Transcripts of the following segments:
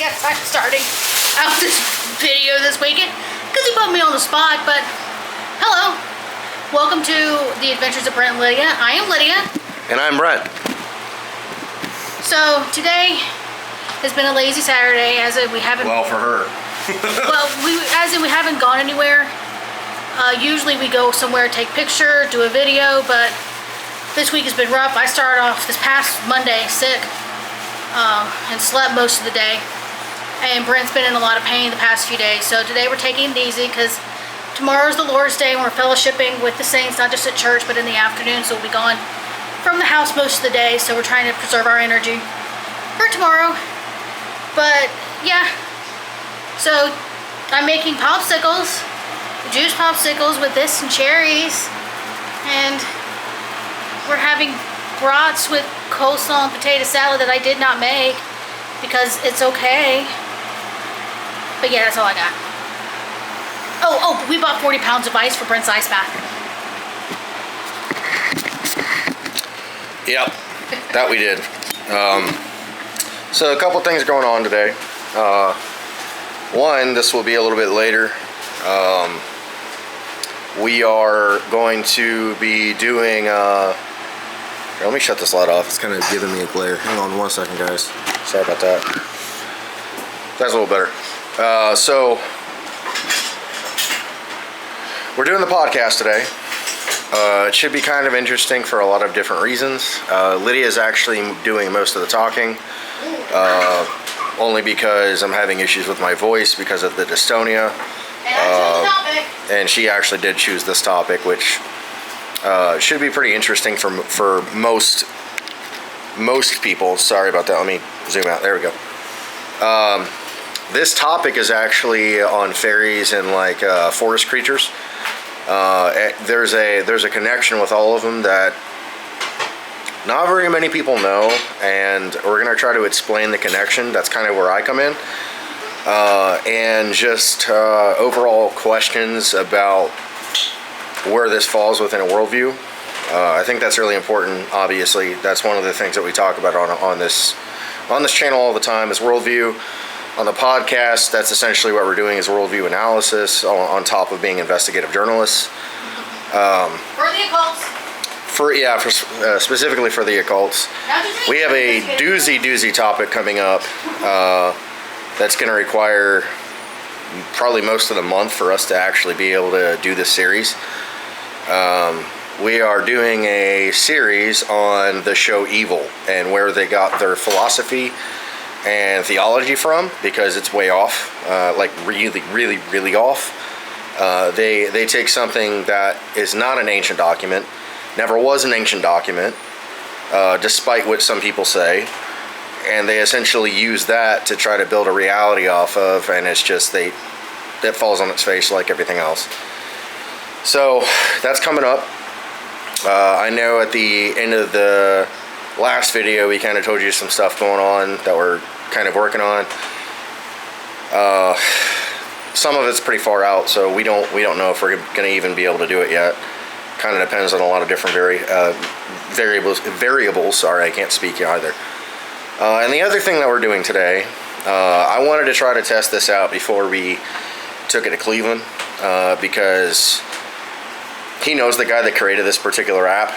guess I'm starting out this video this weekend because he put me on the spot, but hello. Welcome to the Adventures of Brent and Lydia. I am Lydia. And I'm Brent. So today has been a lazy Saturday, as in we haven't... Well, for her. as in we haven't gone anywhere. Usually we go somewhere, take picture, do a video, but this week has been rough. I started off this past Monday sick and slept most of the day. And Brent's been in a lot of pain the past few days. So today we're taking it easy because tomorrow's the Lord's Day and we're fellowshipping with the saints, not just at church, but in the afternoon. So we'll be gone from the house most of the day. So we're trying to preserve our energy for tomorrow. But yeah, so I'm making popsicles, juice popsicles with this and cherries. And we're having brats with coleslaw and potato salad that I did not make because it's okay. But yeah, that's all I got. Oh, we bought 40 pounds of ice for Brent's ice bath. Yep, that we did. So a couple things going on today. One, this will be a little bit later. We are going to be doing... Here, let me shut this light off. It's kind of giving me a glare. Hang on 1 second, guys. Sorry about that. That's a little better. So, we're doing the podcast today. It should be kind of interesting for a lot of different reasons. Lydia is actually doing most of the talking. Only because I'm having issues with my voice because of the dystonia. And I chose the topic. And she actually did choose this topic, which should be pretty interesting for most people. Sorry about that. Let me zoom out. There we go. This topic is actually on fairies and like forest creatures. There's a connection with all of them that not very many people know, and we're gonna try to explain the connection. That's kind of where I come in. And just overall questions about where this falls within a worldview. I think that's really important. Obviously, that's one of the things that we talk about on this channel all the time is worldview. On the podcast, that's essentially what we're doing is worldview analysis on top of being investigative journalists. For the occults. Specifically for the occults. We have a doozy topic coming up that's going to require probably most of the month for us to actually be able to do this series. We are doing a series on the show Evil and where they got their philosophy and theology from, because it's way off, like really off. They take something that is not an ancient document, never was an ancient document, despite what some people say, and they essentially use that to try to build a reality off of, and it's just it falls on its face like everything else. So that's coming up. I know at the end of the last video we kind of told you some stuff going on that we're kind of working on. Some of it's pretty far out, so we don't know if we're going to even be able to do it yet. Kind of depends on a lot of different variables. Sorry, I can't speak either. And the other thing that we're doing today, I wanted to try to test this out before we took it to Cleveland, because he knows the guy that created this particular app.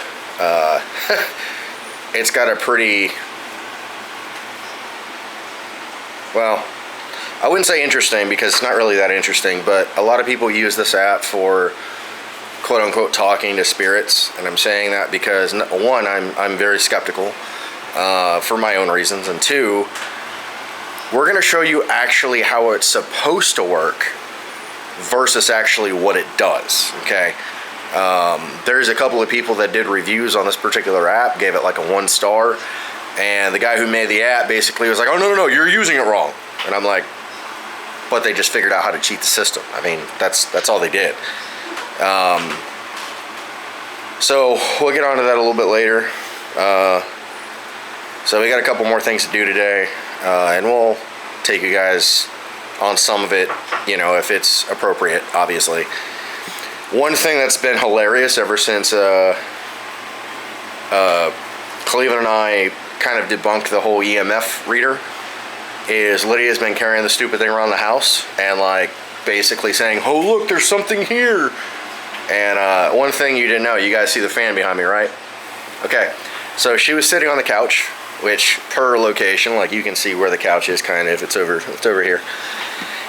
It's got a pretty, well, I wouldn't say interesting because it's not really that interesting, but a lot of people use this app for quote unquote talking to spirits, and I'm saying that because one, I'm very skeptical for my own reasons, and two, we're going to show you actually how it's supposed to work versus actually what it does. Okay. There's a couple of people that did reviews on this particular app, gave it like a 1 star, and the guy who made the app basically was like, oh no, you're using it wrong. And I'm like, but they just figured out how to cheat the system. I mean, that's all they did. So we'll get onto that a little bit later. So we got a couple more things to do today, and we'll take you guys on some of it, if it's appropriate, obviously. One thing that's been hilarious ever since Cleveland and I kind of debunked the whole EMF reader is Lydia's been carrying the stupid thing around the house and like basically saying, "Oh look, there's something here." And one thing you didn't know, you guys see the fan behind me, right? Okay, so she was sitting on the couch, which per location, like you can see where the couch is kind of, it's over here.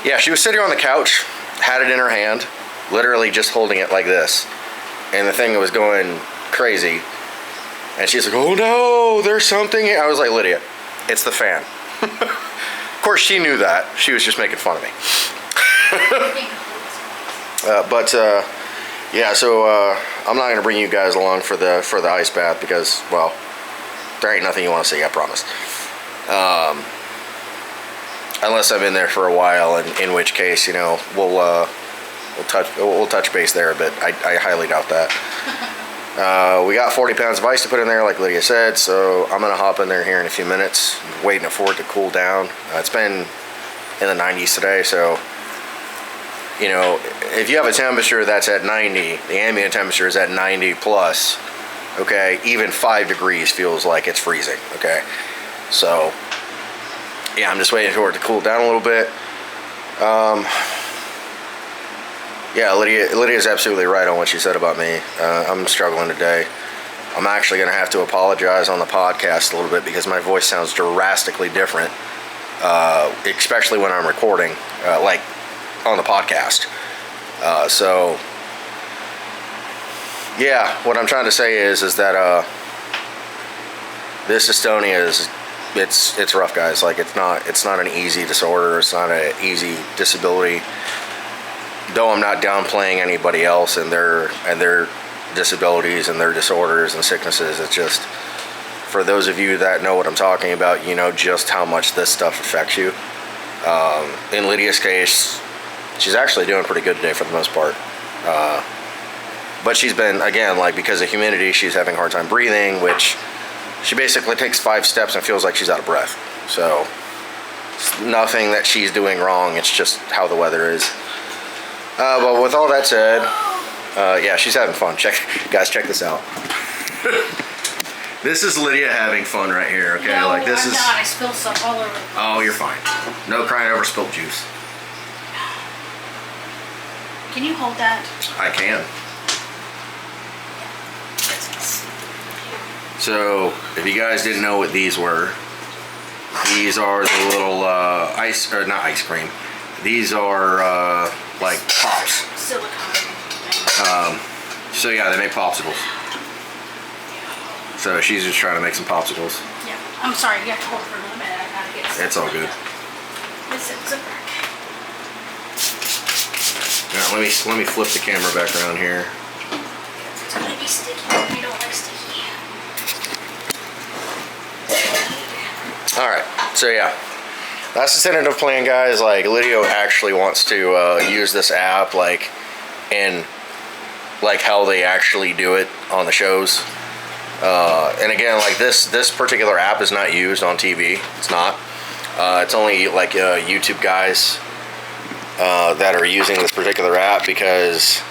Yeah, she was sitting on the couch, had it in her hand, literally just holding it like this. And the thing was going crazy. And she's like, "Oh no, there's something here." I was like, "Lydia, it's the fan." Of course she knew that. She was just making fun of me. Yeah, so I'm not gonna bring you guys along for the ice bath because, well, there ain't nothing you want to see, I promise. Unless I've been there for a while, and in which case, you know, we'll touch base there, but I highly doubt that. We got 40 pounds of ice to put in there, like Lydia said, so I'm gonna hop in there here in a few minutes, waiting for it to cool down. It's been in the 90s today, so you know, if you have a temperature that's at 90, the ambient temperature is at 90 plus, okay, even 5 degrees feels like it's freezing, okay? So, yeah, I'm just waiting for it to cool down a little bit. Yeah, Lydia's absolutely right on what she said about me. I'm struggling today. I'm actually going to have to apologize on the podcast a little bit because my voice sounds drastically different, especially when I'm recording, like on the podcast. So, yeah, what I'm trying to say is that this dystonia is it's rough, guys. Like it's not an easy disorder. It's not an easy disability. Though I'm not downplaying anybody else and their disabilities and their disorders and sicknesses, it's just for those of you that know what I'm talking about, you know just how much this stuff affects you. In Lydia's case, she's actually doing pretty good today for the most part. But she's been, again, like because of humidity, she's having a hard time breathing, which she basically takes 5 steps and feels like she's out of breath. So it's nothing that she's doing wrong. It's just how the weather is. But with all that said, yeah, she's having fun. Guys, check this out. This is Lydia having fun right here, okay? No, like this I'm is. not. I spilled stuff all over. Oh, you're fine. No crying over spilled juice. Can you hold that? I can. So, if you guys didn't know what these were, these are the little not ice cream. These are like pops. Silicone. So yeah, they make popsicles. So she's just trying to make some popsicles. Yeah. I'm sorry, you have to hold it for a little bit. I gotta get it. It's all good. Now, let me flip the camera back around here. It's gonna be sticky. I don't like sticky. All right. So yeah, that's the tentative plan, guys. Like Lydia actually wants to use this app, like in like how they actually do it on the shows. And again, like this particular app is not used on TV. It's not. It's only like YouTube guys that are using this particular app because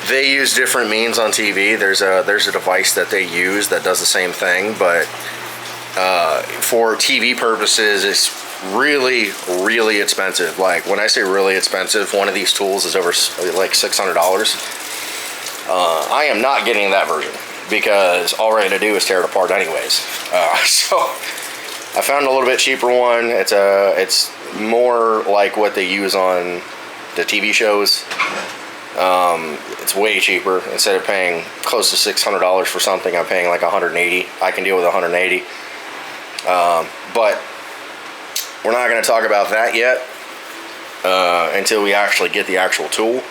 they use different means on TV. There's a device that they use that does the same thing, but for TV purposes, it's really, really expensive. Like when I say really expensive, one of these tools is over like $600. I am not getting that version because all I had to do is tear it apart anyways. So I found a little bit cheaper one. It's more like what they use on the TV shows. It's way cheaper. Instead of paying close to $600 for something, I'm paying like $180. I can deal with $180. But we're not going to talk about that yet until we actually get the actual tool.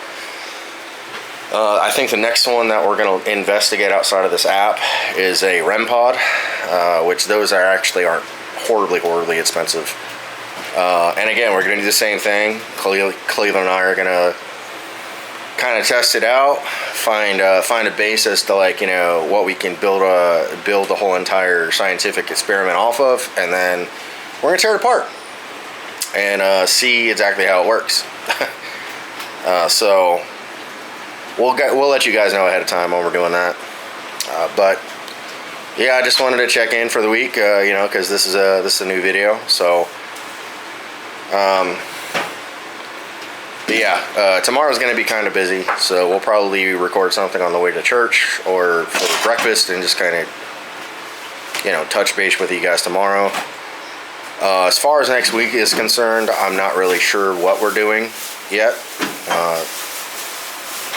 I think the next one that we're going to investigate outside of this app is a REM pod, which those aren't horribly, horribly expensive. And again, we're going to do the same thing. Cleveland and I are going to kind of test it out, find a basis to, like, you know, what we can build the whole entire scientific experiment off of, and then we're going to tear it apart and see exactly how it works. So we'll let you guys know ahead of time when we're doing that. But Yeah, I just wanted to check in for the week, you know, because this is a new video. So, but yeah, tomorrow's going to be kind of busy, so we'll probably record something on the way to church or for breakfast and just kind of, you know, touch base with you guys tomorrow. As far as next week is concerned, I'm not really sure what we're doing yet.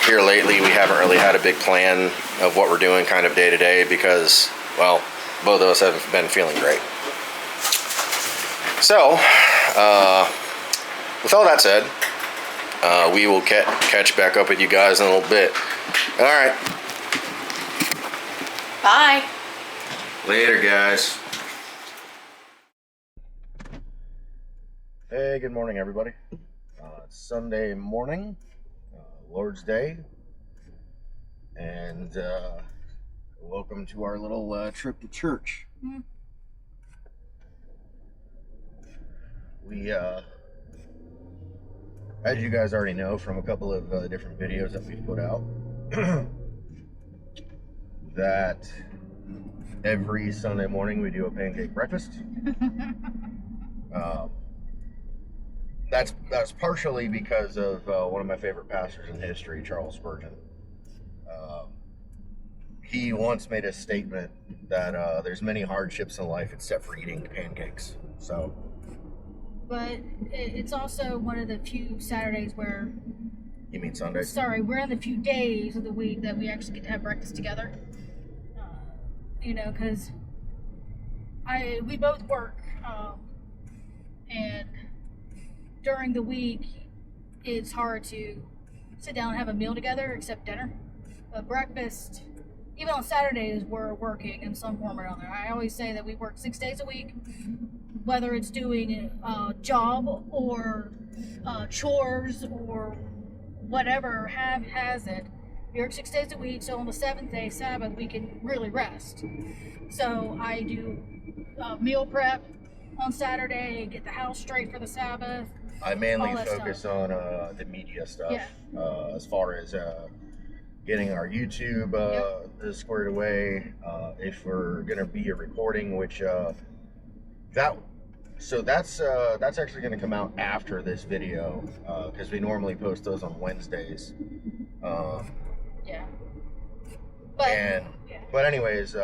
Here lately, we haven't really had a big plan of what we're doing kind of day to day because, well, both of us haven't been feeling great. So, with all that said, we will catch back up with you guys in a little bit. All right. Bye. Later, guys. Hey, good morning, everybody. It's Sunday morning, Lord's Day, and welcome to our little trip to church. Mm. We, as you guys already know from a couple of different videos that we've put out, that every Sunday morning we do a pancake breakfast. That's partially because of one of my favorite pastors in history, Charles Spurgeon. He once made a statement that there's many hardships in life except for eating pancakes. So, but it's also one of the few Saturdays where... You mean Sundays? Sorry, we're in the few days of the week that we actually get to have breakfast together. You know, because we both work, and during the week, it's hard to sit down and have a meal together, except dinner. But breakfast, even on Saturdays, we're working in some form or another. I always say that we work 6 days a week, whether it's doing a job or chores or whatever has it. We work 6 days a week, so on the 7th day, Sabbath, we can really rest. So I do meal prep on Saturday, get the house straight for the Sabbath. I mainly focus on the media stuff, as far as getting our YouTube squared away. If we're gonna be a recording, which that's actually gonna come out after this video, because we normally post those on Wednesdays. But anyways,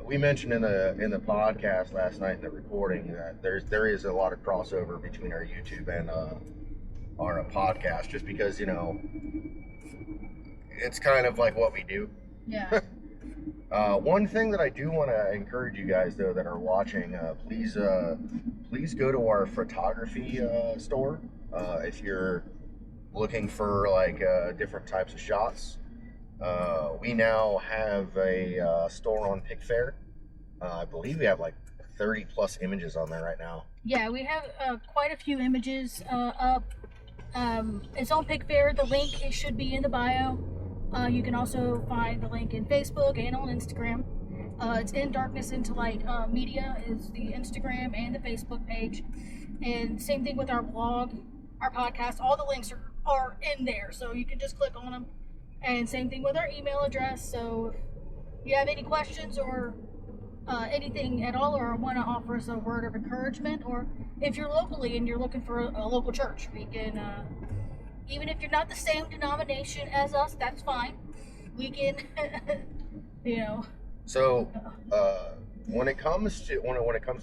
we mentioned in the podcast last night in the recording that there is a lot of crossover between our YouTube and our podcast, just because, you know, it's kind of like what we do. Yeah. One thing that I do want to encourage you guys, though, that are watching, please go to our photography store if you're looking for like different types of shots. We now have a store on PicFair. I believe we have like 30 plus images on there right now. Yeah, we have quite a few images up. It's on PicFair. The link, it should be in the bio. You can also find the link in Facebook and on Instagram. It's In Darkness Into Light Media is the Instagram and the Facebook page. And same thing with our blog, our podcast. All the links are in there, so you can just click on them. And same thing with our email address. So if you have any questions or anything at all, or want to offer us a word of encouragement, or if you're locally and you're looking for a local church, we can, even if you're not the same denomination as us, that's fine. We can, you know. So when it comes to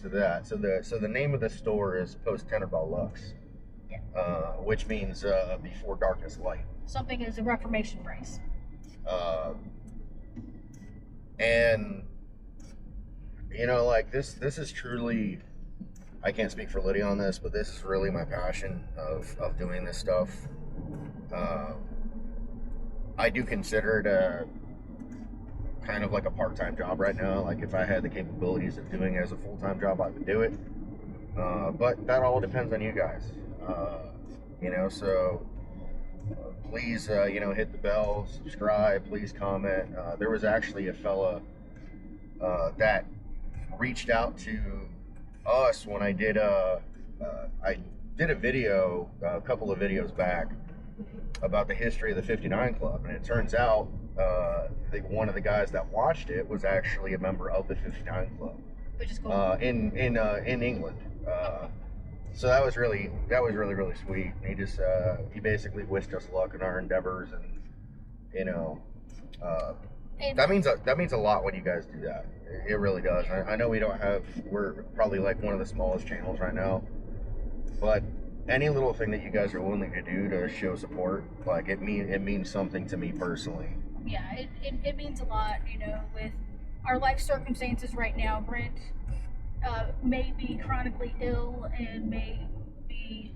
that, so the name of the store is Post Tenerbal Lux, which means before darkness light. Something is a Reformation phrase. And you know, like this is truly, I can't speak for Lydia on this, but this is really my passion of doing this stuff. I do consider it a kind of like a part-time job right now. Like if I had the capabilities of doing it as a full-time job, I would do it. But that all depends on you guys. You know, so please, you know, hit the bell, subscribe, please comment. There was actually a fella that reached out to us when I did a video a couple of videos back about the history of the 59 Club, and it turns out one of the guys that watched it was actually a member of the 59 Club. Which is cool. In England. So that was really really sweet. He just he basically wished us luck in our endeavors, and you know, that means a lot when you guys do that. It really does. I know we're probably like one of the smallest channels right now, but any little thing that you guys are willing to do to show support, like it means something to me personally. Yeah, it means a lot. You know, with our life circumstances right now, Brent may be chronically ill and may be,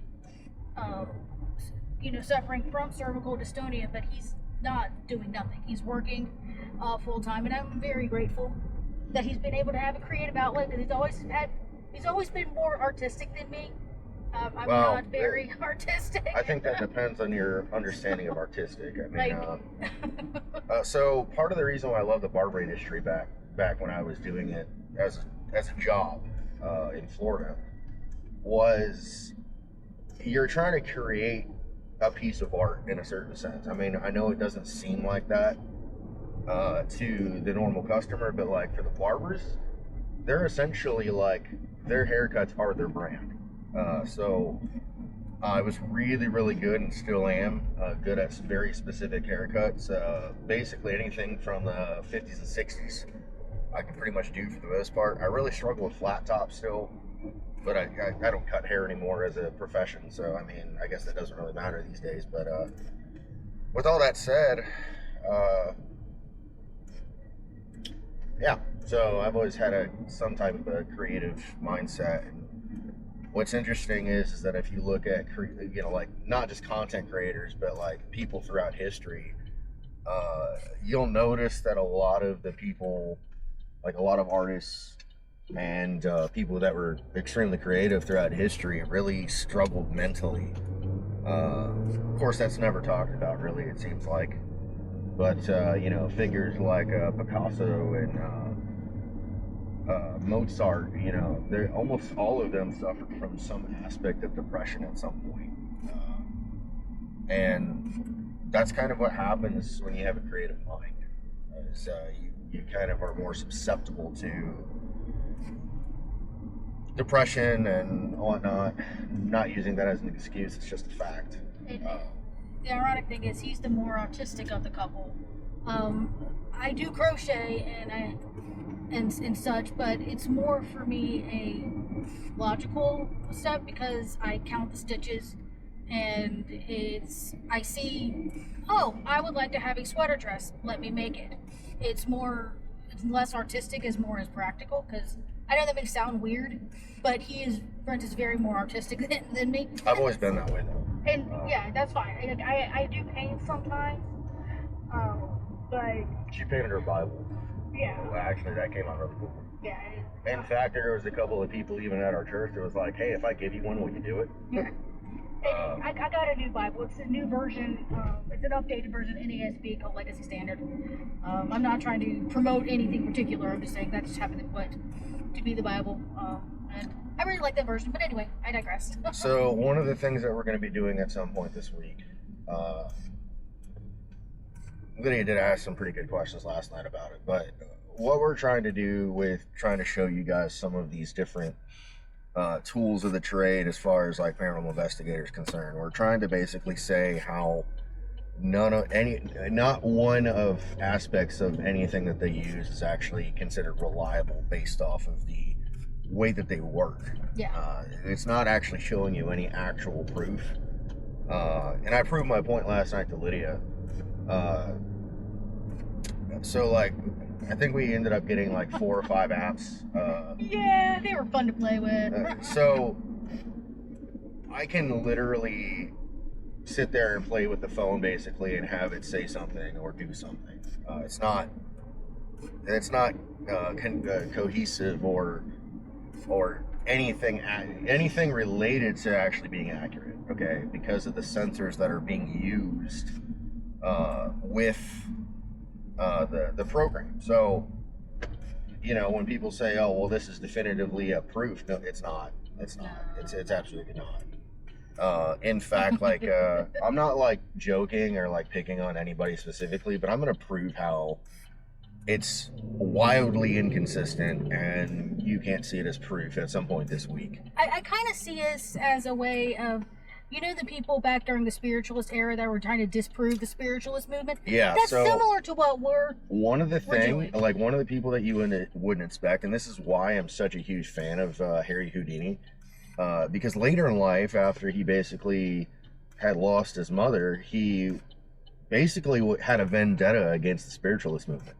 suffering from cervical dystonia, but he's not doing nothing. He's working full time, and I'm very grateful that he's been able to have a creative outlet, because he's always been more artistic than me. I'm not very artistic. I think that depends on your understanding of artistic. I mean, so part of the reason why I love the barber industry back when I was doing it as a job in Florida was you're trying to create a piece of art in a certain sense. I mean, I know it doesn't seem like that to the normal customer, but like for the barbers, they're essentially like their haircuts are their brand. So I was really, really good and still am good at very specific haircuts. Basically anything from the 50s and 60s I can pretty much do for the most part. I really struggle with flat tops still, but I don't cut hair anymore as a profession, so I mean, I guess that doesn't really matter these days. But with all that said, yeah, so I've always had some type of a creative mindset. And what's interesting is that if you look at, like not just content creators, but like people throughout history, you'll notice that a lot of the people, like a lot of artists and people that were extremely creative throughout history really struggled mentally. Of course, that's never talked about, really, it seems like. But, figures like Picasso and Mozart, they're almost all of them suffered from some aspect of depression at some point. And that's kind of what happens when you have a creative mind. Is you kind of are more susceptible to depression and whatnot. Not using that as an excuse, it's just a fact. The ironic thing is he's the more autistic of the couple. I do crochet and such, but it's more for me a logical step, because I count the stitches and I see, oh, I would like to have a sweater dress, let me make it. It's less artistic, is more as practical, because I know that may sound weird, but Brent is very more artistic than me. I've always been that way though. And yeah, that's fine. I do paint sometimes, but she painted her Bible. Yeah. Well, actually, that came out really cool. Yeah. In fact, there was a couple of people even at our church that was like, "Hey, if I give you one, will you do it?" Yeah. I got a new Bible. It's a new version. It's an updated version, NASB, called Legacy Standard. I'm not trying to promote anything particular. I'm just saying that just happened to be the Bible. And I really like that version. But anyway, I digress. So one of the things that we're going to be doing at some point this week, Lydia did ask some pretty good questions last night about it. But what we're trying to do with trying to show you guys some of these different tools of the trade as far as like paranormal investigators concerned, we're trying to basically say how not one of aspects of anything that they use is actually considered reliable based off of the way that they work. Yeah. It's not actually showing you any actual proof. And I proved my point last night to Lydia. So like, I think we ended up getting like 4 or 5 apps. Yeah, they were fun to play with. So I can literally sit there and play with the phone basically and have it say something or do something. It's not cohesive or anything related to actually being accurate. Okay, because of the sensors that are being used with the program. So, when people say, "Oh, well, this is definitively a proof," no, it's not. It's not. It's absolutely not. In fact, like, I'm not like joking or like picking on anybody specifically, but I'm going to prove how it's wildly inconsistent and you can't see it as proof at some point this week. I kind of see this as a way of, you know, the people back during the spiritualist era that were trying to disprove the spiritualist movement? Yeah. That's so similar to what one of the doing. like one of the people that you wouldn't expect, and this is why I'm such a huge fan of Harry Houdini, because later in life, after he basically had lost his mother, he basically had a vendetta against the spiritualist movement.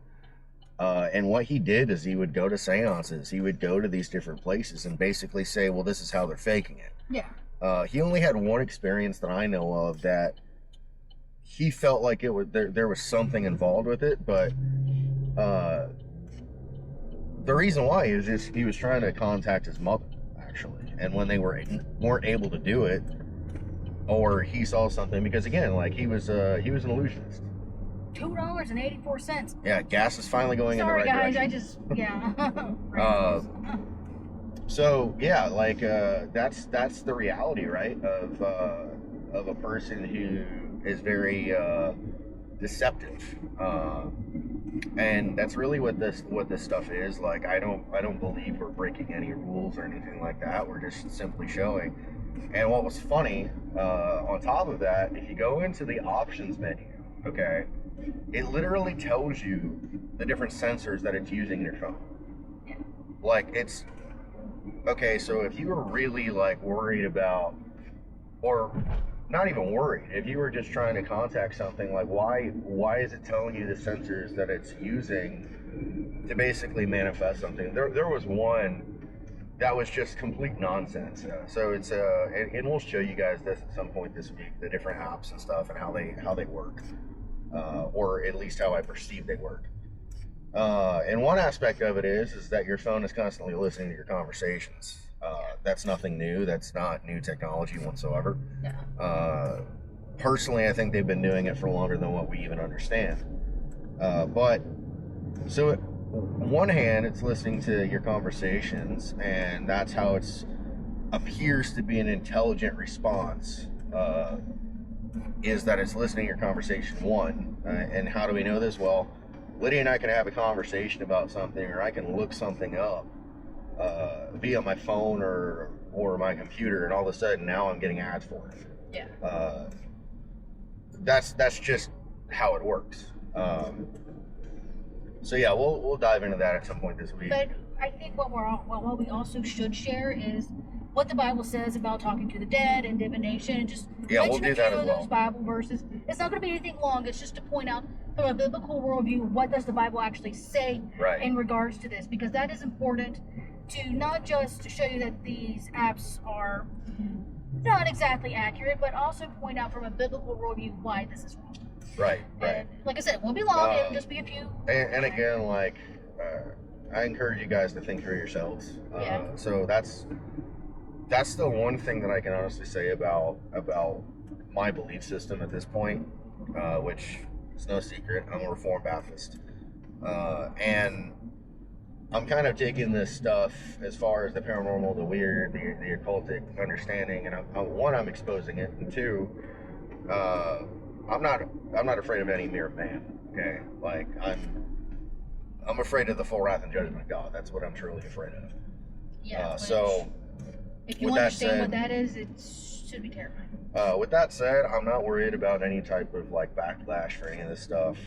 And what he did is he would go to seances. He would go to these different places and basically say, well, this is how they're faking it. Yeah. He only had one experience that I know of that he felt like it was there was something involved with it, but the reason why is he was trying to contact his mother, actually. And when they weren't able to do it, or he saw something, because again, like he was an illusionist. $2.84. Yeah, gas is finally going in the right guys, direction. So So yeah, like that's the reality, right? Of a person who is very deceptive, and that's really what this stuff is. Like I don't believe we're breaking any rules or anything like that. We're just simply showing. And what was funny, on top of that, if you go into the options menu, okay, it literally tells you the different sensors that it's using in your phone. Yeah. Like it's okay. So if you were really like worried about, or not even worried, if you were just trying to contact something, like why is it telling you the sensors that it's using to basically manifest something? There was one that was just complete nonsense. So it's and we'll show you guys this at some point this week, the different apps and stuff and how they work, or at least how I perceive they work. And one aspect of it is that your phone is constantly listening to your conversations. That's nothing new. That's not new technology whatsoever. Yeah. Personally, I think they've been doing it for longer than what we even understand. But so one hand, it's listening to your conversations, and that's how it appears to be an intelligent response. Is that it's listening to your conversation, one. And how do we know this? Well, Lydia and I can have a conversation about something, or I can look something up via my phone or my computer, and all of a sudden now I'm getting ads for it. Yeah. That's just how it works. So yeah, we'll dive into that at some point this week. But I think what we also should share is what the Bible says about talking to the dead and divination, and just we'll do that as well. Those Bible verses. It's not going to be anything long. It's just to point out from a biblical worldview, what does the Bible actually say in regards to this? Because that is important to not just show you that these apps are not exactly accurate, but also point out from a biblical worldview why this is wrong. Right. And like I said, it won't be long. It'll just be a few. And again, like I encourage you guys to think for yourselves. So that's the one thing that I can honestly say about my belief system at this point, which is no secret. I'm a Reformed Baptist, and I'm kind of taking this stuff as far as the paranormal, the weird, the occultic understanding, and I'm exposing it, and two, I'm not afraid of any mere man. Okay, like I'm afraid of the full wrath and judgment of God. That's what I'm truly afraid of. Yeah. So, if you understand what that is, it should be terrifying. With that said, I'm not worried about any type of like backlash for any of this stuff.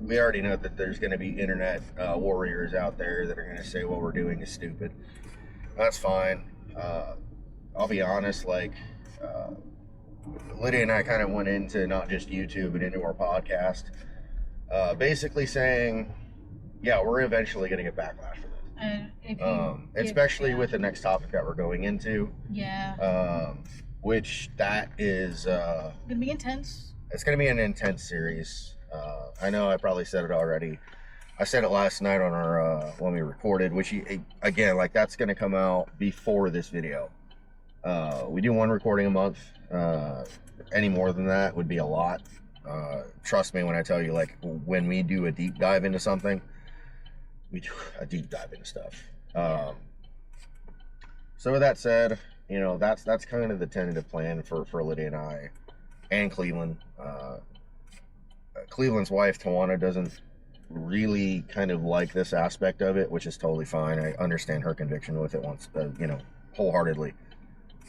We already know that there's going to be internet warriors out there that are going to say what we're doing is stupid. That's fine. I'll be honest, like Lydia and I kind of went into not just YouTube but into our podcast, basically saying, yeah, we're eventually going to get backlash for this. Especially with the next topic that we're going into. Yeah. Which that is going to be intense. It's going to be an intense series. I know I probably said it already. I said it last night on our when we recorded, which again, like that's going to come out before this video. We do one recording a month. Any more than that would be a lot. Trust me when I tell you, like when we do a deep dive into something, we do a deep dive into stuff. So with that said, that's kind of the tentative plan for Lydia and I, and Cleveland. Cleveland's wife Tawana doesn't really kind of like this aspect of it, which is totally fine. I understand her conviction with it wholeheartedly.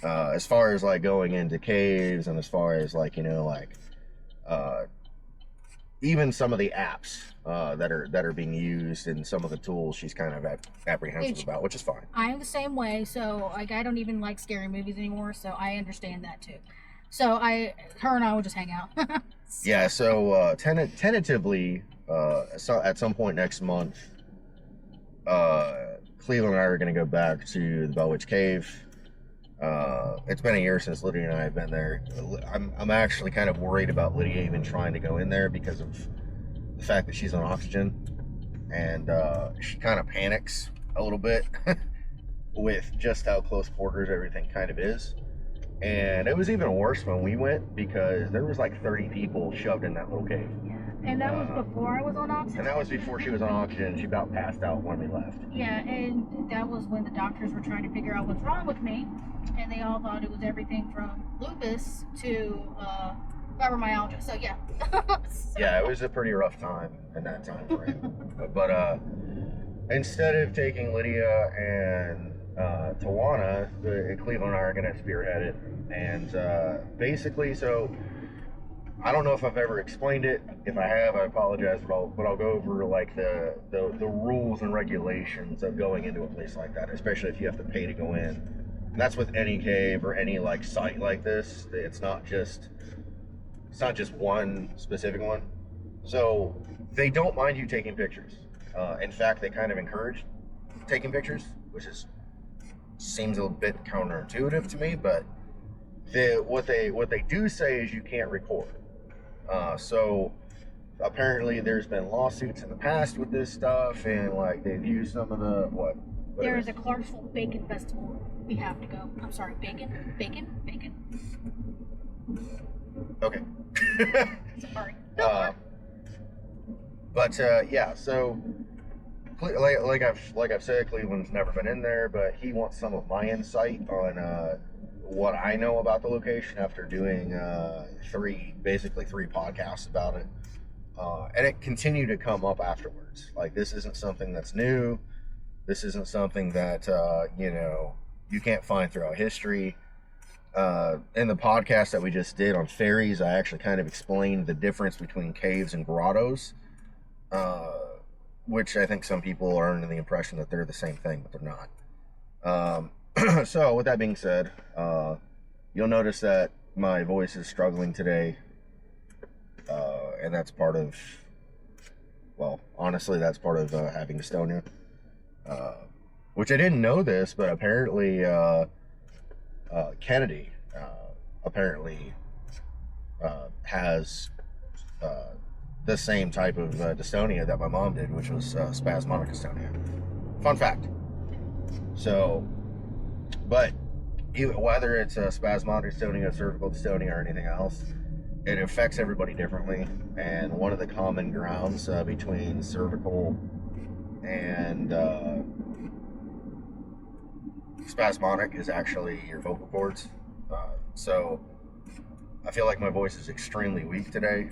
As far as like going into caves, and as far as like uh, even some of the apps that are being used, and some of the tools, she's kind of apprehensive about, which is fine. I'm the same way. So like, I don't even like scary movies anymore. So I understand that too. So her and I will just hang out. Yeah. So tentatively, at some point next month, Cleveland and I are going to go back to the Bell Witch Cave. It's been a year since Lydia and I have been there. I'm actually kind of worried about Lydia even trying to go in there because of the fact that she's on oxygen, and she kind of panics a little bit with just how close quarters everything kind of is. And it was even worse when we went, because there was like 30 people shoved in that little cave. Yeah. And that was before I was on oxygen. And that was before she was on oxygen. She about passed out when we left. Yeah, and that was when the doctors were trying to figure out what's wrong with me. And they all thought it was everything from lupus to fibromyalgia. So, yeah. Yeah, it was a pretty rough time in that time frame. But instead of taking Lydia and Tawana, Cleveland and I are going to spearhead it. And basically, so I don't know if I've ever explained it. If I have, I apologize, but I'll go over like the rules and regulations of going into a place like that, especially if you have to pay to go in. And that's with any cave or any like site like this. It's not just one specific one. So they don't mind you taking pictures. In fact, they kind of encourage taking pictures, which seems a bit counterintuitive to me, but what they do say is you can't record. So apparently there's been lawsuits in the past with this stuff, and like they've used some of the there is a Clarksville Bacon Festival. We have to go. I'm sorry, bacon. Okay. Sorry. But yeah, so like I've said, Cleveland's never been in there, but he wants some of my insight on what I know about the location after doing basically three podcasts about it. And it continued to come up afterwards. Like, this isn't something that's new. This isn't something that, you can't find throughout history. In the podcast that we just did on fairies, I actually kind of explained the difference between caves and grottos, which I think some people are under the impression that they're the same thing, but they're not. So with that being said, you'll notice that my voice is struggling today, and that's part of, well, honestly, that's part of having dystonia, which I didn't know this, but apparently Kennedy apparently has the same type of dystonia that my mom did, which was spasmodic dystonia. Fun fact. So, but whether it's a spasmodic dystonia, cervical dystonia, or anything else, it affects everybody differently. And one of the common grounds between cervical and spasmodic is actually your vocal cords. So I feel like my voice is extremely weak today.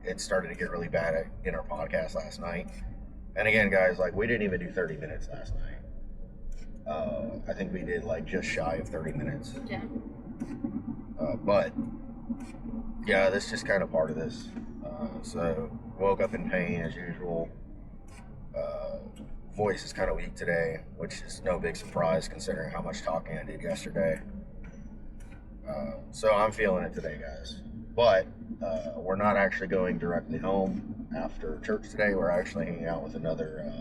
It started to get really bad in our podcast last night. And again, guys, like, we didn't even do 30 minutes last night. I think we did like just shy of 30 minutes. Yeah. But yeah, that's just kind of part of this. So woke up in pain as usual. Voice is kind of weak today, which is no big surprise considering how much talking I did yesterday. So I'm feeling it today, guys. But we're not actually going directly home after church today. We're actually hanging out with another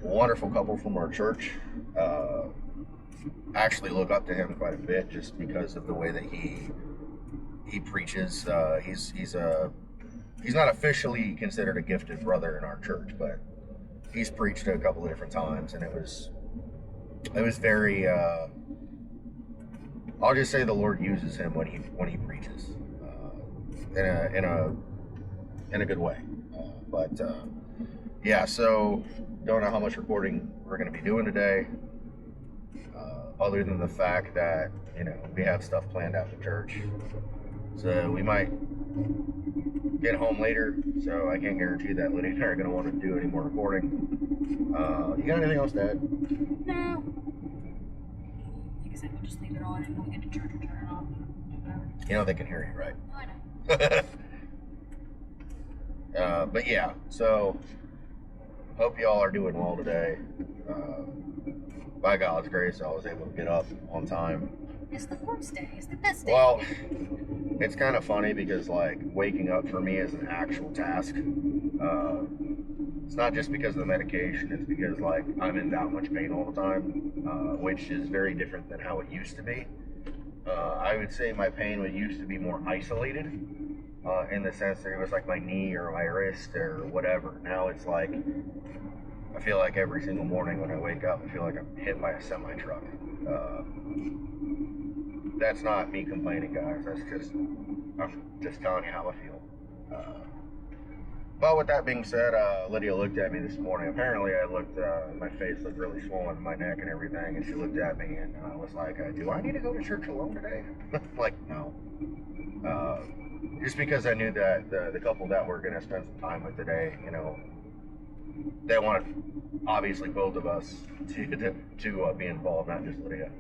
wonderful couple from our church. I actually look up to him quite a bit just because of the way that he preaches. He's not officially considered a gifted brother in our church, but he's preached a couple of different times, and it was very. I'll just say the Lord uses him when he preaches in a good way. But yeah, so don't know how much recording we're going to be doing today. other than the fact that, we have stuff planned after church. So we might get home later, so I can't guarantee that Lydia and I are going to want to do any more recording. You got anything else to add? No. Like I said, we'll just leave it on and we'll get to church and turn it off. They can hear you, right? Oh, I know. But yeah, so hope y'all are doing well today. By God's grace, I was able to get up on time. It's the first day. It's the best day. Well, it's kind of funny because, waking up for me is an actual task. It's not just because of the medication. It's because, I'm in that much pain all the time, which is very different than how it used to be. I would say my pain used to be more isolated, in the sense that it was my knee or my wrist or whatever. Now it's I feel like every single morning when I wake up, I feel like I'm hit by a semi-truck. That's not me complaining, guys. I'm just telling you how I feel. But with that being said, Lydia looked at me this morning. Apparently, my face looked really swollen, my neck and everything, and she looked at me and was like, "Do I need to go to church alone today?" No. Just because I knew that the couple that we're going to spend some time with today, they wanted, obviously, both of us to be involved, not just Lydia.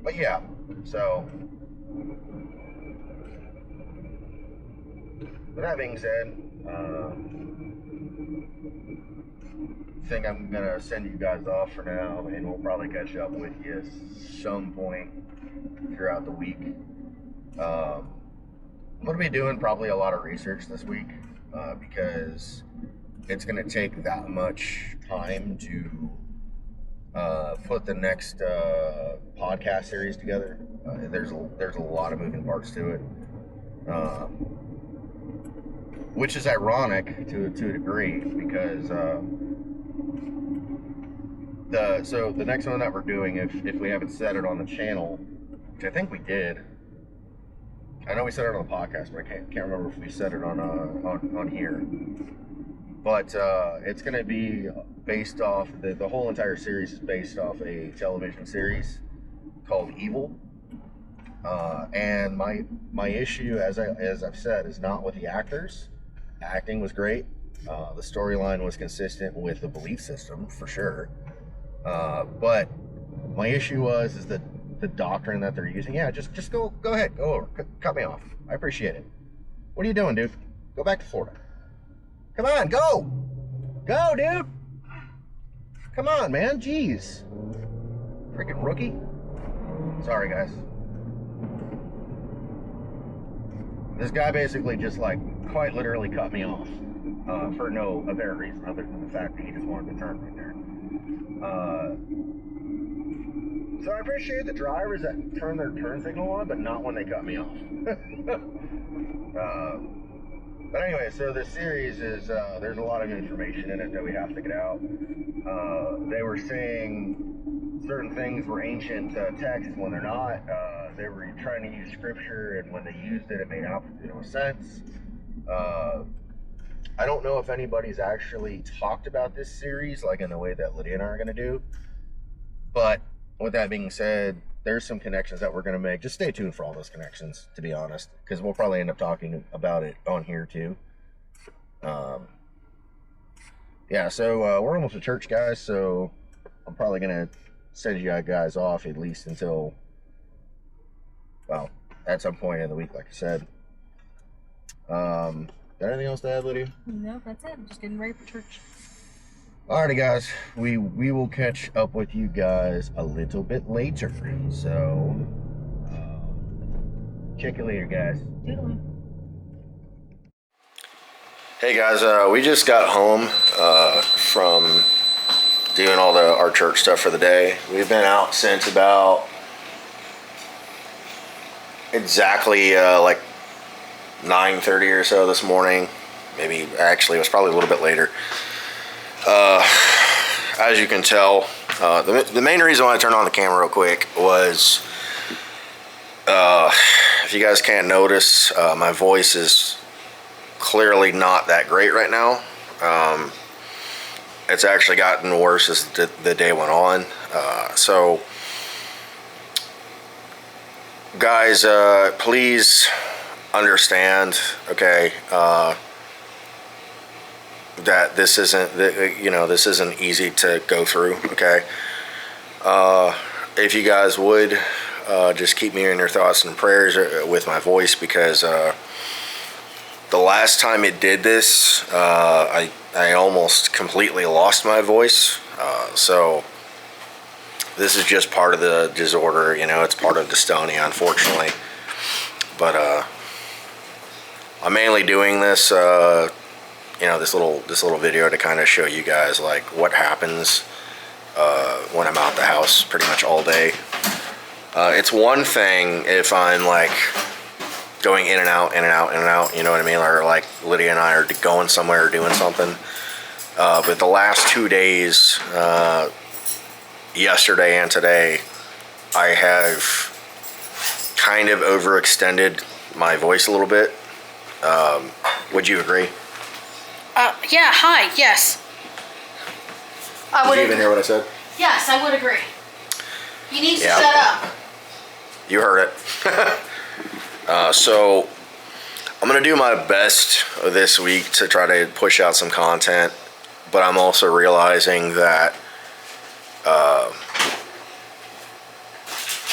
But yeah, so with that being said, I think I'm gonna send you guys off for now, and we'll probably catch up with you some point throughout the week. I'm gonna be doing probably a lot of research this week, because it's gonna take that much time to put the next podcast series together. There's a lot of moving parts to it, which is ironic to a degree because the next one that we're doing, if we haven't said it on the channel, which I think we did. I know we said it on the podcast, but I can't remember if we said it on here. But it's going to be based off, the whole entire series is based off a television series called Evil. And my issue, as I've said, is not with the actors. Acting was great. The storyline was consistent with the belief system, for sure. But my issue is that the doctrine that they're using. Yeah, just go ahead, go over, cut me off. I appreciate it. What are you doing, dude? Go back to Florida. Come on, go, dude. Come on, man. Jeez, freaking rookie. Sorry, guys. This guy basically just quite literally cut me off for no apparent reason other than the fact that he just wanted to turn right there. So I appreciate the drivers that turn their turn signal on, but not when they cut me off. But anyway, so this series is, there's a lot of information in it that we have to get out. They were saying certain things were ancient texts when they're not. They were trying to use scripture, and when they used it, it made no sense. I don't know if anybody's actually talked about this series in the way that Lydia and I are going to do. But with that being said, there's some connections that we're going to make. Just stay tuned for all those connections, to be honest, because we'll probably end up talking about it on here too. Yeah, so we're almost at church, guys, so I'm probably going to send you guys off at least until, well, at some point in the week, like I said. Got anything else to add, Lydia? No, that's it. I'm just getting ready for church. Alrighty, guys. We will catch up with you guys a little bit later. So, check you later, guys. Doodling. Hey, guys. We just got home from doing all our church stuff for the day. We've been out since about exactly 9:30 or so this morning. Maybe, actually, it was probably a little bit later. As you can tell, the main reason why I turned on the camera real quick was, if you guys can't notice, my voice is clearly not that great right now. it's actually gotten worse as the day went on. So, guys, please understand, okay, that this isn't, this isn't easy to go through, okay? If you guys would, just keep me in your thoughts and prayers with my voice, because the last time it did this, I almost completely lost my voice. So this is just part of the disorder, it's part of dystonia, unfortunately. But I'm mainly doing this, this little video to kind of show you guys like what happens when I'm out the house pretty much all day. It's one thing if I'm like going in and out, you know what I mean? Or like Lydia and I are going somewhere or doing something. But the last 2 days, yesterday and today, I have kind of overextended my voice a little bit. Would you agree? Yeah, hi, yes. Did you even hear what I said? Yes, I would agree. You need to Yeah. shut up. You heard it. So I'm going to do my best this week to try to push out some content, but I'm also realizing that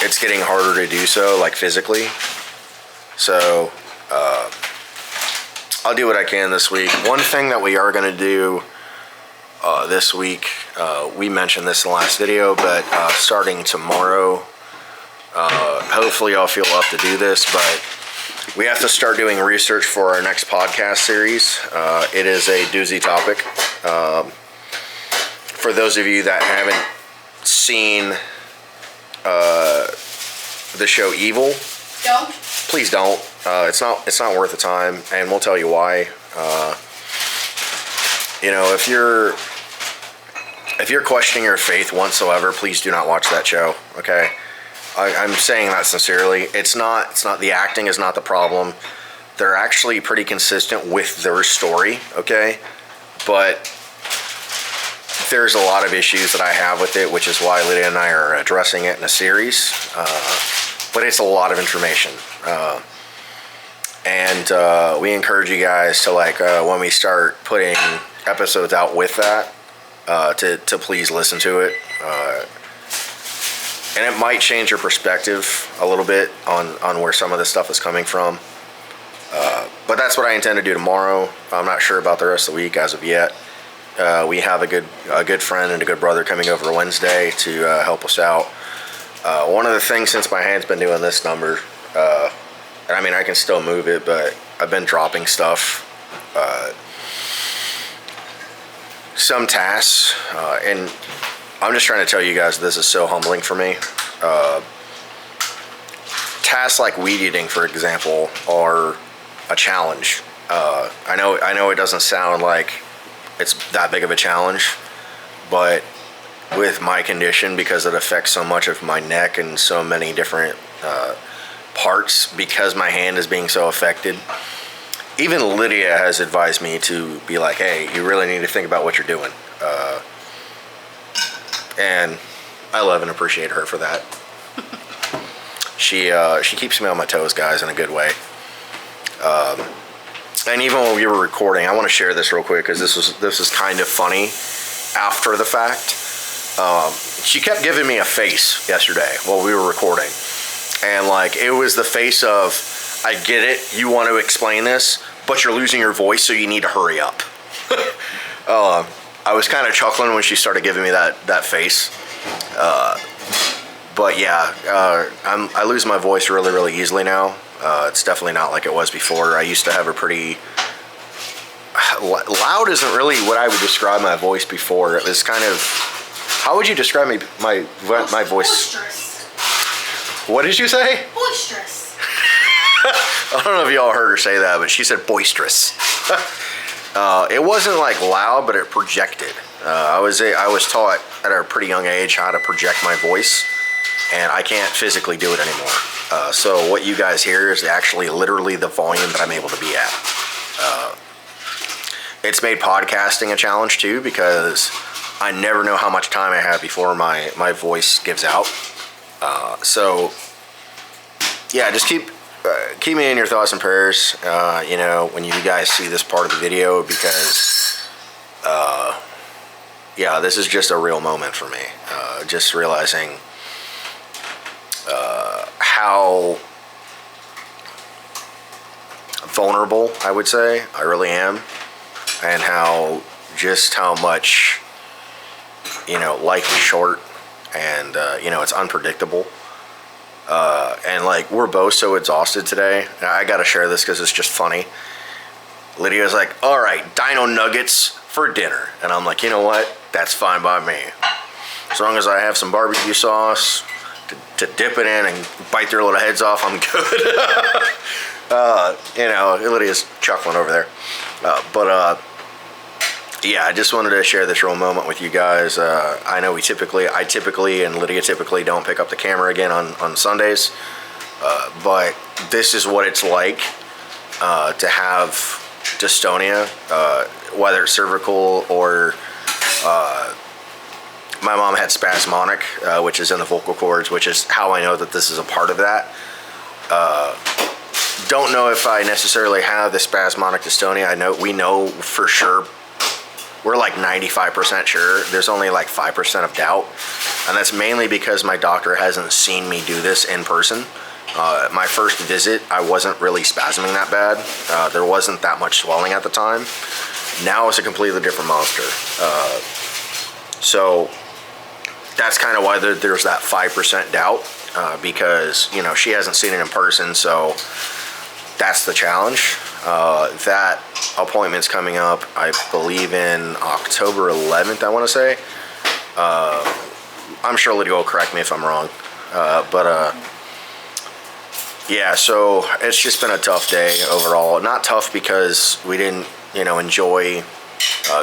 it's getting harder to do so, like physically. So I'll do what I can this week. One thing that we are going to do this week, we mentioned this in the last video, but starting tomorrow, hopefully I'll feel up to do this, but we have to start doing research for our next podcast series. It is a doozy topic. For those of you that haven't seen the show Evil, please don't. It's not worth the time, and we'll tell you why. If you're questioning your faith whatsoever, please do not watch that show. Okay, I'm saying that sincerely. It's not the acting is not the problem. They're actually pretty consistent with their story. Okay, but there's a lot of issues that I have with it, which is why Lydia and I are addressing it in a series. But it's a lot of information. And we encourage you guys to, like, when we start putting episodes out with that, to please listen to it. And it might change your perspective a little bit on where some of this stuff is coming from. But that's what I intend to do tomorrow. I'm not sure about the rest of the week as of yet. We have a good friend and a good brother coming over Wednesday to help us out. One of the things, since my hand's been doing this number, I mean, I can still move it, but I've been dropping stuff. Some tasks, and I'm just trying to tell you guys this is so humbling for me. Tasks like weed eating, for example, are a challenge. I know it doesn't sound like it's that big of a challenge, but with my condition, because it affects so much of my neck and so many different parts, because my hand is being so affected, even Lydia has advised me to be like, hey, you really need to think about what you're doing. And I love and appreciate her for that. She keeps me on my toes, guys, in a good way. And even when we were recording, I want to share this real quick because this is kind of funny after the fact. She kept giving me a face yesterday while we were recording. And like, it was the face of, I get it, you want to explain this, but you're losing your voice, so you need to hurry up. I was kind of chuckling when she started giving me that face. But yeah, I lose my voice really, really easily now. It's definitely not like it was before. I used to have a pretty... Loud isn't really what I would describe my voice before. It was kind of... How would you describe my voice? Boisterous. What did you say? Boisterous. I don't know if y'all heard her say that, but she said boisterous. It wasn't like loud, but it projected. I was taught at a pretty young age how to project my voice, and I can't physically do it anymore. So what you guys hear is actually literally the volume that I'm able to be at. it's made podcasting a challenge too, because I never know how much time I have before my voice gives out. So yeah, just keep me in your thoughts and prayers, when you guys see this part of the video, because yeah, this is just a real moment for me. Just realizing how vulnerable, I would say, I really am, and how much, life is short, and it's unpredictable, and like, we're both so exhausted today. I gotta share this because it's just funny. Lydia's like, all right, dino nuggets for dinner, and I'm like, you know what, that's fine by me, as long as I have some barbecue sauce to dip it in and bite their little heads off, I'm good. Lydia's chuckling over there. Yeah, I just wanted to share this real moment with you guys. I know I typically, and Lydia typically don't pick up the camera again on Sundays. But this is what it's like to have dystonia, whether it's cervical or my mom had spasmodic, which is in the vocal cords, which is how I know that this is a part of that. Don't know if I necessarily have the spasmodic dystonia. We know for sure. We're like 95% sure. There's only like 5% of doubt. And that's mainly because my doctor hasn't seen me do this in person. My first visit, I wasn't really spasming that bad. There wasn't that much swelling at the time. Now it's a completely different monster. So that's kind of why there's that 5% doubt, because, she hasn't seen it in person, so that's the challenge. That appointment's coming up, I believe, in October 11th, I want to say. I'm sure Lydia will correct me if I'm wrong. Yeah, so it's just been a tough day overall. Not tough because we didn't, enjoy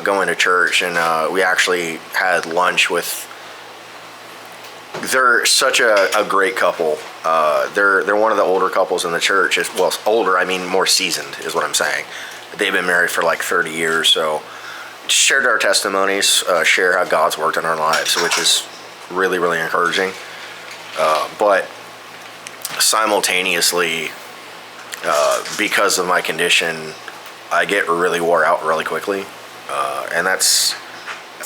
going to church, and we actually had lunch with. They're such a great couple. They're one of the older couples in the church. Well, older, I mean more seasoned is what I'm saying. They've been married for like 30 years, so shared our testimonies, share how God's worked in our lives, which is really, really encouraging. But simultaneously, because of my condition, I get really wore out really quickly, and that's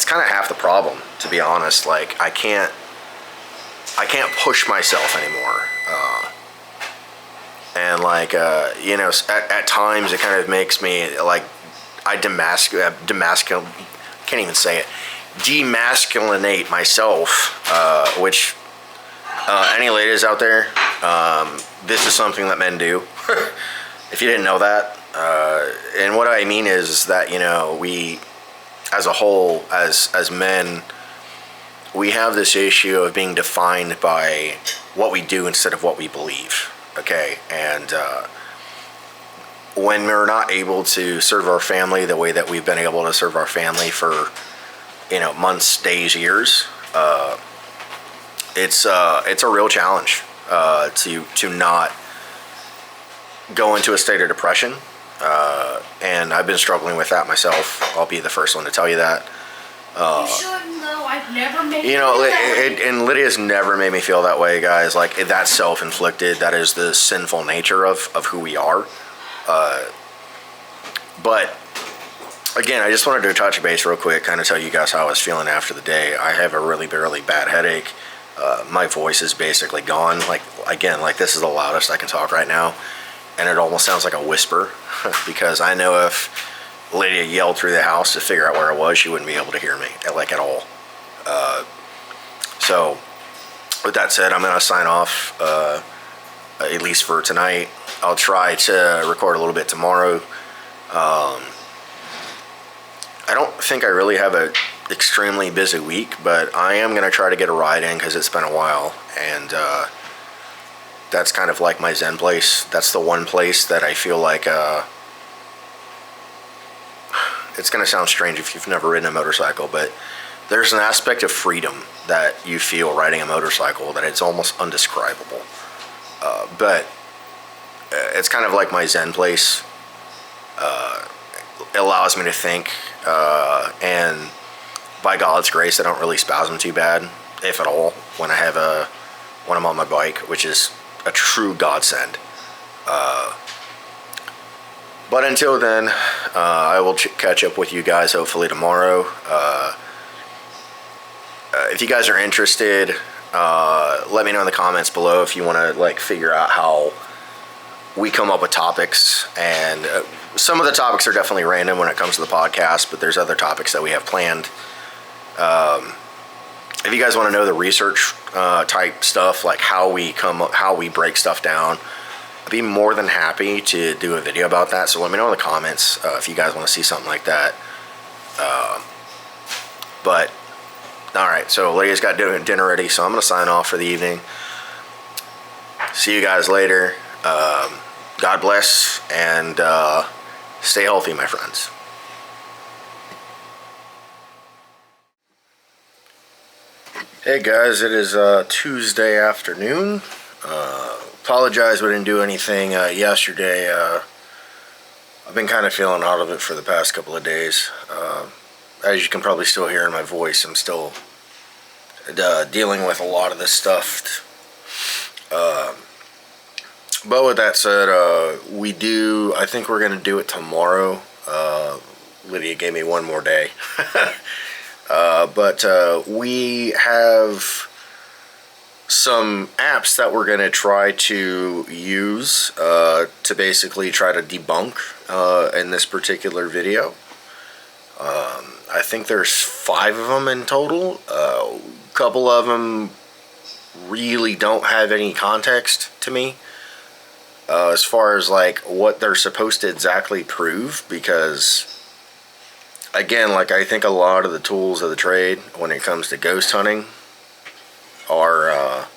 kind of half the problem, to be honest. Like, I can't push myself anymore. And like, at times it kind of makes me like, I can't even say it, demasculinate myself, which, any ladies out there, this is something that men do. If you didn't know that. And what I mean is that, we, as a whole, as men, we have this issue of being defined by what we do instead of what we believe, okay? And when we're not able to serve our family the way that we've been able to serve our family for, months, days, years, it's a real challenge to not go into a state of depression. And I've been struggling with that myself. I'll be the first one to tell you that. You shouldn't, though. I've never made you feel that way. And Lydia's never made me feel that way, guys. Like, that's self-inflicted. That is the sinful nature of who we are. But again, I just wanted to touch base real quick, kind of tell you guys how I was feeling after the day. I have a really, really bad headache. My voice is basically gone. Like, again, like, this is the loudest I can talk right now, and it almost sounds like a whisper, because I know if Lydia yelled through the house to figure out where I was, she wouldn't be able to hear me, like, at all. So with that said, I'm gonna sign off, at least for tonight. I'll try to record a little bit tomorrow. I don't think I really have a extremely busy week, but I am gonna try to get a ride in because it's been a while, and that's kind of like my Zen place. That's the one place that I feel like, it's going to sound strange if you've never ridden a motorcycle, but there's an aspect of freedom that you feel riding a motorcycle that it's almost undescribable. But it's kind of like my Zen place. allows me to think, and by God's grace, I don't really spasm too bad, if at all, when I'm on my bike, which is a true godsend. But until then, I will catch up with you guys hopefully tomorrow. If you guys are interested, let me know in the comments below if you want to like figure out how we come up with topics. And some of the topics are definitely random when it comes to the podcast, but there's other topics that we have planned. If you guys want to know the research type stuff, like how we break stuff down, I'd be more than happy to do a video about that. So let me know in the comments if you guys want to see something like that. But all right, so Lydia's got dinner ready, so I'm gonna sign off for the evening. See you guys later. God bless, and stay healthy, my friends. Hey guys, it is Tuesday afternoon. Apologize we didn't do anything yesterday. I've been kind of feeling out of it for the past couple of days. As you can probably still hear in my voice, I'm still dealing with a lot of this stuff. But with that said, I think we're going to do it tomorrow. Lydia gave me one more day. But we have some apps that we're going to try to use to basically try to debunk in this particular video. I think there's 5 of them in total. A couple of them really don't have any context to me as far as like what they're supposed to exactly prove, because again, like I think a lot of the tools of the trade when it comes to ghost hunting are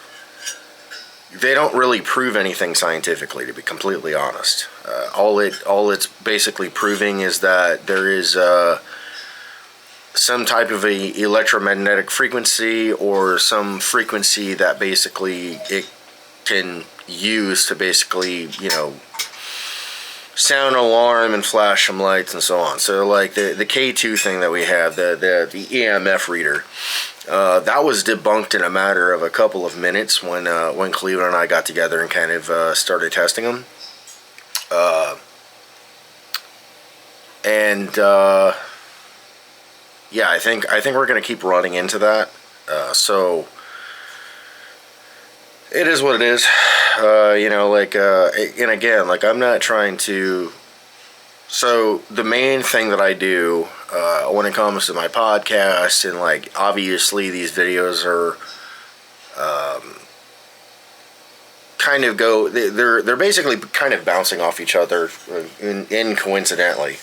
they don't really prove anything scientifically, to be completely honest. All it's basically proving is that there is some type of a electromagnetic frequency or some frequency that basically it can use to basically, you know, sound an alarm and flash some lights and so on. So like the K2 thing that we have, the EMF reader, that was debunked in a matter of a couple of minutes when Cleveland and I got together and kind of started testing them. Yeah, I think we're gonna keep running into that. So it is what it is. You know, like, and again, like I'm not trying to. So the main thing that I do when it comes to my podcast, and like obviously these videos are kind of they're basically kind of bouncing off each other in coincidentally.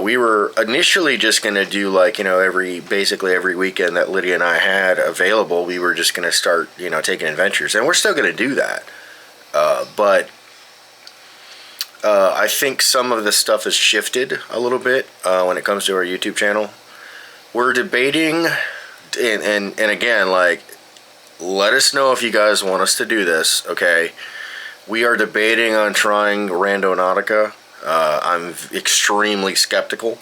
We were initially just going to do like, you know, basically every weekend that Lydia and I had available, we were just going to start, you know, taking adventures, and we're still going to do that. But I think some of the stuff has shifted a little bit when it comes to our YouTube channel. We're debating, and again, like, let us know if you guys want us to do this, okay? We are debating on trying Randonautica. I'm extremely skeptical,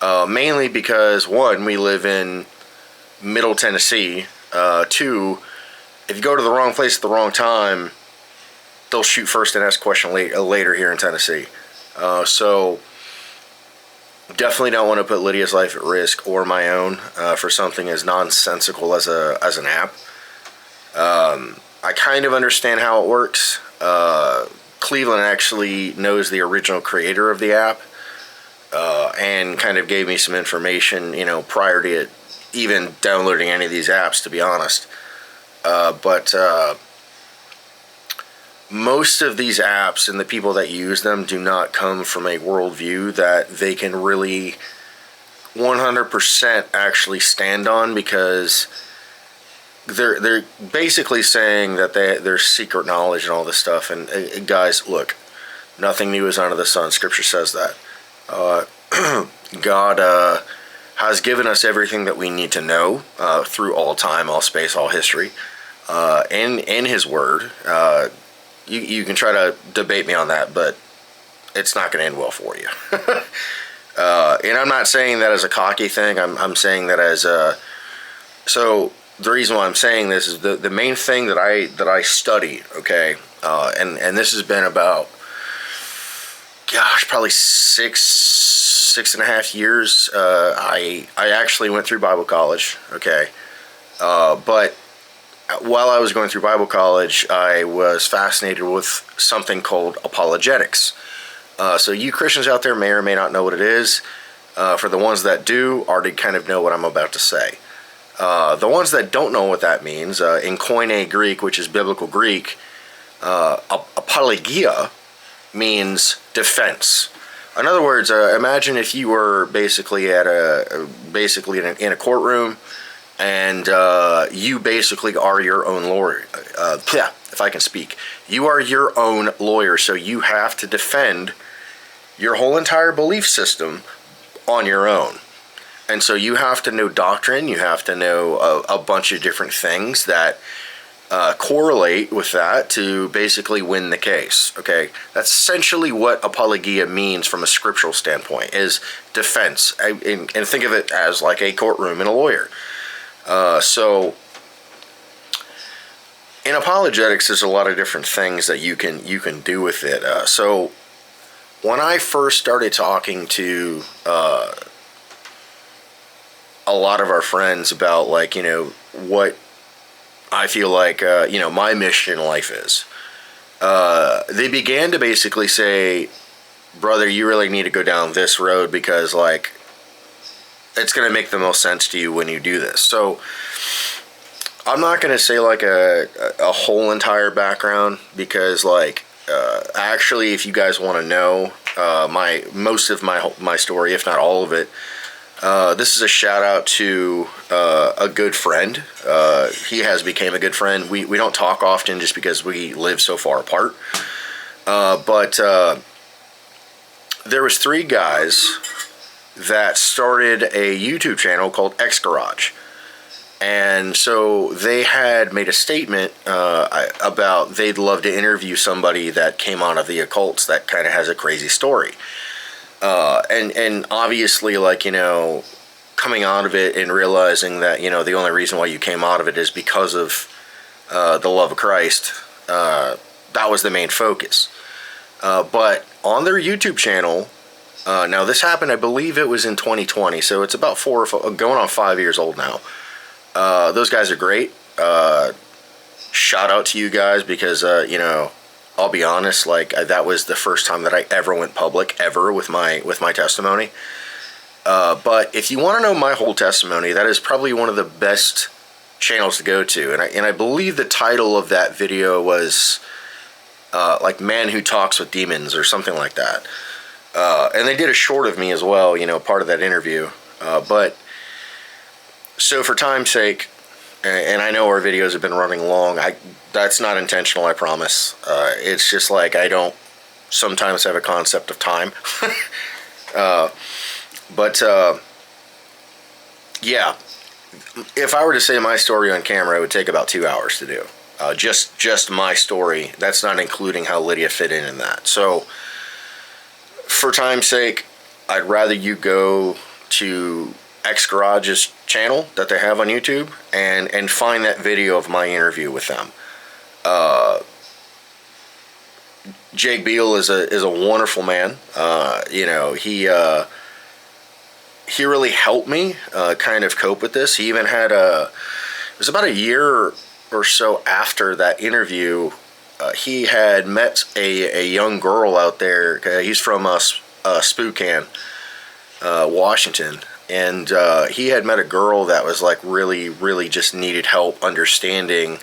mainly because, 1, we live in Middle Tennessee. 2, if you go to the wrong place at the wrong time, they'll shoot first and ask question later here in Tennessee. So definitely don't want to put Lydia's life at risk or my own for something as nonsensical as an app. I kind of understand how it works. Cleveland actually knows the original creator of the app and kind of gave me some information, you know, prior to it even downloading any of these apps, to be honest. But most of these apps and the people that use them do not come from a worldview that they can really 100% actually stand on, because they're basically saying that there's secret knowledge and all this stuff. And guys, look, nothing new is under the sun. Scripture says that. God has given us everything that we need to know through all time, all space, all history, in His Word. You can try to debate me on that, but it's not going to end well for you. And I'm not saying that as a cocky thing. I'm saying that as a... So the reason why I'm saying this is the main thing that I study, okay, and this has been about, gosh, probably six and a half years. I actually went through Bible college, okay, but while I was going through Bible college, I was fascinated with something called apologetics. So you Christians out there may or may not know what it is. For the ones that do, already kind of know what I'm about to say. The ones that don't know what that means, in Koine Greek, which is biblical Greek, apologia means defense. In other words, imagine if you were basically in a courtroom, and you basically are your own lawyer. If I can speak, you are your own lawyer, so you have to defend your whole entire belief system on your own. And so you have to know doctrine, you have to know a bunch of different things that correlate with that to basically win the case, okay? That's essentially what apologia means from a scriptural standpoint, is defense. And think of it as like a courtroom and a lawyer. So in apologetics, there's a lot of different things that you can do with it. So when I first started talking to a lot of our friends about, like, what I feel like, my mission in life is, they began to basically say, brother, you really need to go down this road because, like, it's going to make the most sense to you when you do this. So I'm not going to say like a whole entire background because, like, actually, if you guys want to know most of my story, if not all of it, this is a shout out to a good friend. He has become a good friend. We don't talk often just because we live so far apart. But there was 3 guys that started a YouTube channel called X Garage. And so they had made a statement about they'd love to interview somebody that came out of the occults that kind of has a crazy story. And obviously, like, coming out of it and realizing that, the only reason why you came out of it is because of the love of Christ, that was the main focus. But on their YouTube channel, now this happened, I believe it was in 2020, so it's about going on 5 years old now. Those guys are great. Shout out to you guys because, I'll be honest, like, that was the first time that I ever went public ever with my testimony. But if you want to know my whole testimony, that is probably one of the best channels to go to. And I believe the title of that video was like Man Who Talks with Demons or something like that. And they did a short of me as well, part of that interview. But so for time's sake, and I know our videos have been running long, that's not intentional, I promise. It's just like I don't sometimes have a concept of time. But yeah, if I were to say my story on camera, it would take about 2 hours to do. Just my story. That's not including how Lydia fit in that. So for time's sake, I'd rather you go to X Garage's channel that they have on YouTube and find that video of my interview with them. Jake Beal is a wonderful man. He really helped me kind of cope with this. He even had it was about a year or so after that interview, he had met a young girl out there. He's from Spokane, Washington. And he had met a girl that was like really, really just needed help understanding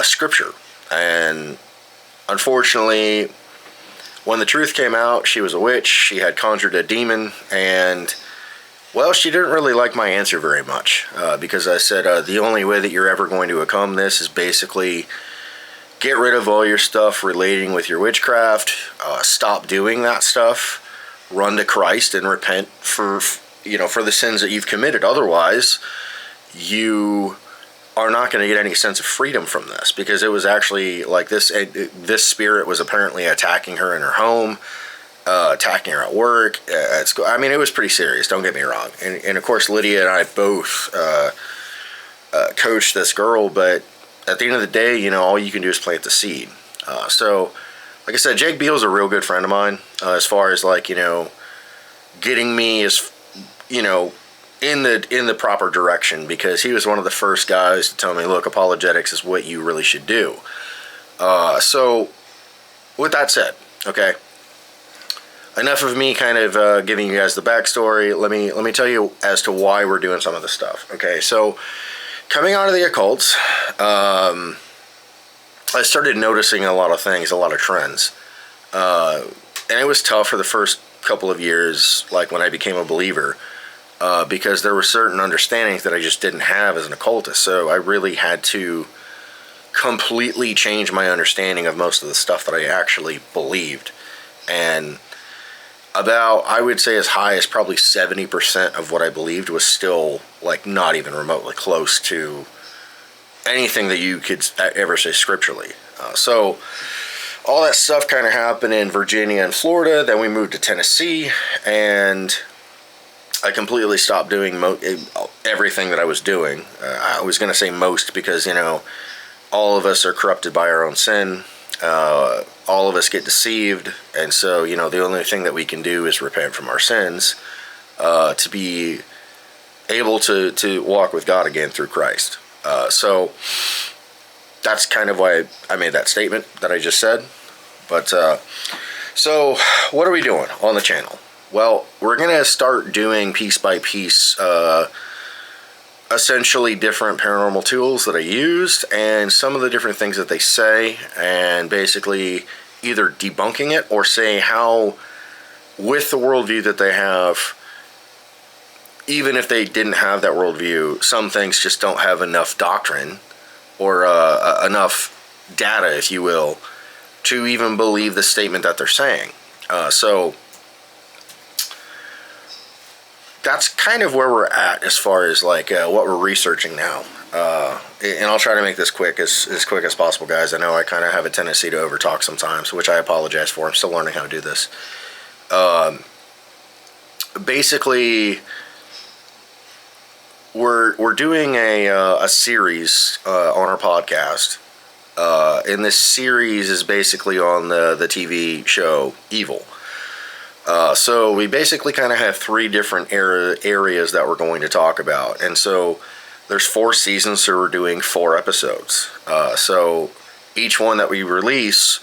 scripture. And unfortunately, when the truth came out, she was a witch. She had conjured a demon. And, well, she didn't really like my answer very much. Because I said, the only way that you're ever going to overcome this is basically get rid of all your stuff relating with your witchcraft. Stop doing that stuff. Run to Christ and repent for the sins that you've committed. Otherwise, you are not going to get any sense of freedom from this, because it was actually like this spirit was apparently attacking her in her home. attacking her at work, at school. I mean, it was pretty serious, don't get me wrong. And of course, Lydia and I both coached this girl, but at the end of the day, you know, all you can do is plant the seed. So, like I said, Jake Beal's a real good friend of mine, as far as, like, you know, getting me, as, you know, in the proper direction, because he was one of the first guys to tell me, look, apologetics is what you really should do. So, with that said, okay, enough of me kind of giving you guys the backstory. Let me tell you as to why we're doing some of this stuff. Okay, so coming out of the occults, I started noticing a lot of things, a lot of trends, and it was tough for the first couple of years, like when I became a believer, because there were certain understandings that I just didn't have as an occultist. So I really had to completely change my understanding of most of the stuff that I actually believed. And about, I would say, as high as probably 70% of what I believed was still, like, not even remotely close to anything that you could ever say scripturally. So all that stuff kind of happened in Virginia and Florida. Then we moved to Tennessee, and I completely stopped doing everything that I was doing. I was going to say most, because, you know, all of us are corrupted by our own sin. All of us get deceived, and so, you know, the only thing that we can do is repent from our sins, to be able to walk with God again through Christ. So that's kind of why I made that statement that I just said. But so what are we doing on the channel? Well, we're going to start doing piece by piece, essentially different paranormal tools that I used, and some of the different things that they say, and basically either debunking it or say how, with the worldview that they have, even if they didn't have that worldview, some things just don't have enough doctrine or enough data, if you will, to even believe the statement that they're saying. So that's kind of where we're at as far as, like, what we're researching now. And I'll try to make this quick as quick as possible, guys. I know I kind of have a tendency to overtalk sometimes, which I apologize for. I'm still learning how to do this. Basically, we're doing a series on our podcast, and this series is basically on the TV show Evil. So we basically kind of have three different areas that we're going to talk about, and so there's 4 seasons, so we're doing 4 episodes. So each one that we release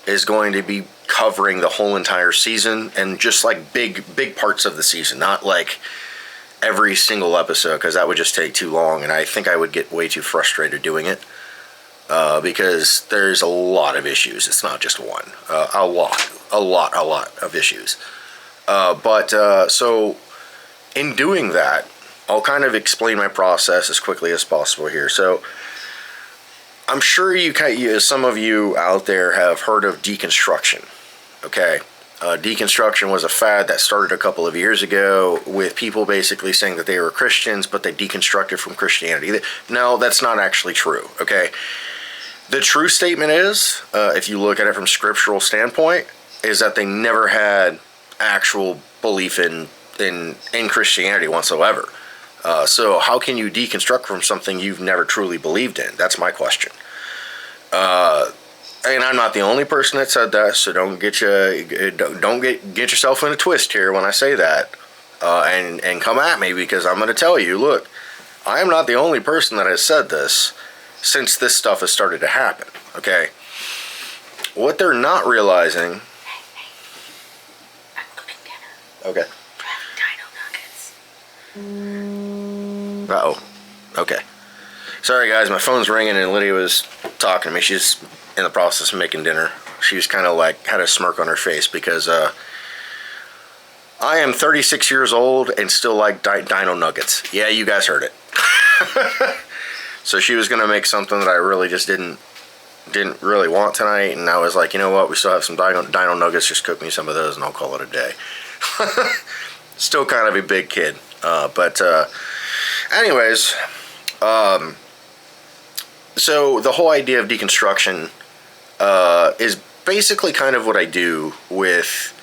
is going to be covering the whole entire season, and just like big parts of the season, not like every single episode, because that would just take too long, and I think I would get way too frustrated doing it, because there's a lot of issues. It's not just one. A lot of issues. So in doing that, I'll kind of explain my process as quickly as possible here. So I'm sure some of you out there have heard of deconstruction. Okay. Deconstruction was a fad that started a couple of years ago, with people basically saying that they were Christians, but they deconstructed from Christianity. No, that's not actually true. Okay. The true statement is, if you look at it from scriptural standpoint, is that they never had actual belief in Christianity whatsoever. So how can you deconstruct from something you've never truly believed in? That's my question. And I'm not the only person that said that, so don't get yourself in a twist here when I say that, and come at me, because I'm going to tell you, look, I am not the only person that has said this since this stuff has started to happen. Okay, what they're not realizing. I'm cooking dinner. Okay. Dino nuggets. Uh-oh. Okay. Sorry, guys, my phone's ringing, and Lydia was talking to me. She's in the process of making dinner. She was kind of like, had a smirk on her face, because I am 36 years old and still like dino nuggets. Yeah, you guys heard it. So she was going to make something that I really just didn't really want tonight, and I was like, you know what, we still have some dino nuggets, just cook me some of those and I'll call it a day. Still kind of a big kid. But anyways, so the whole idea of deconstruction is basically kind of what I do with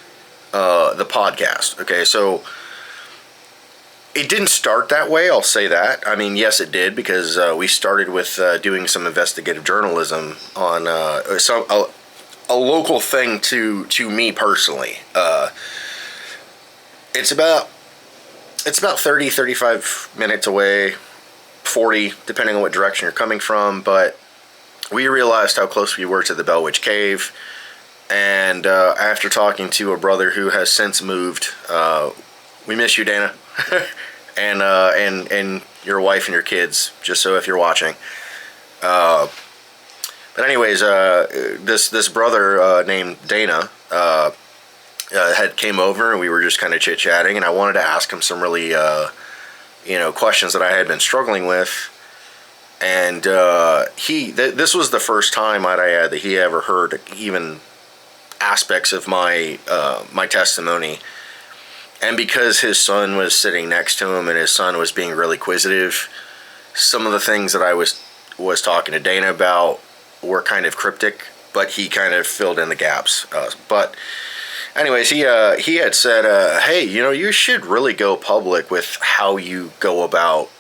the podcast. Okay, so it didn't start that way, I'll say that. I mean, yes, it did, because we started with doing some investigative journalism on a local thing to me personally. It's about 30, 35 minutes away, 40, depending on what direction you're coming from, but we realized how close we were to the Bell Witch Cave, and after talking to a brother who has since moved, we miss you, Dana, and your wife and your kids, just so if you're watching. But anyways, this brother named Dana had came over, and we were just kind of chit-chatting, and I wanted to ask him some really questions that I had been struggling with. And this was the first time, might I add, that he ever heard even aspects of my testimony. And because his son was sitting next to him, and his son was being really inquisitive, some of the things that I was talking to Dana about were kind of cryptic, but he kind of filled in the gaps. But anyways, he had said, hey, you should really go public with how you go about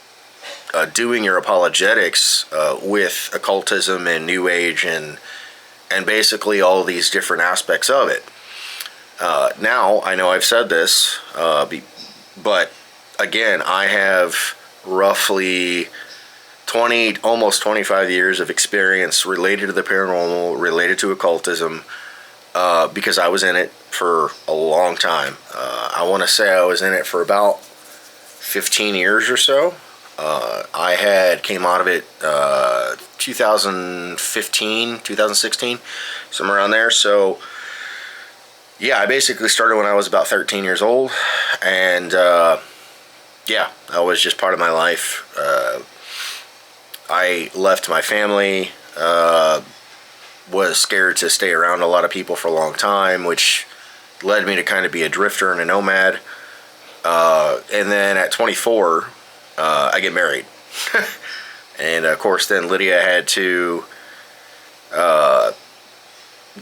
doing your apologetics with occultism and New Age and basically all these different aspects of it. Now, I know I've said this, but again, I have roughly 20, almost 25 years of experience related to the paranormal, related to occultism, because I was in it for a long time. I want to say I was in it for about 15 years or so. I had came out of it 2015, 2016, somewhere around there. So yeah, I basically started when I was about 13 years old, and yeah, that was just part of my life. I left my family, was scared to stay around a lot of people for a long time, which led me to kind of be a drifter and a nomad. And then at 24, I get married. And of course then Lydia had to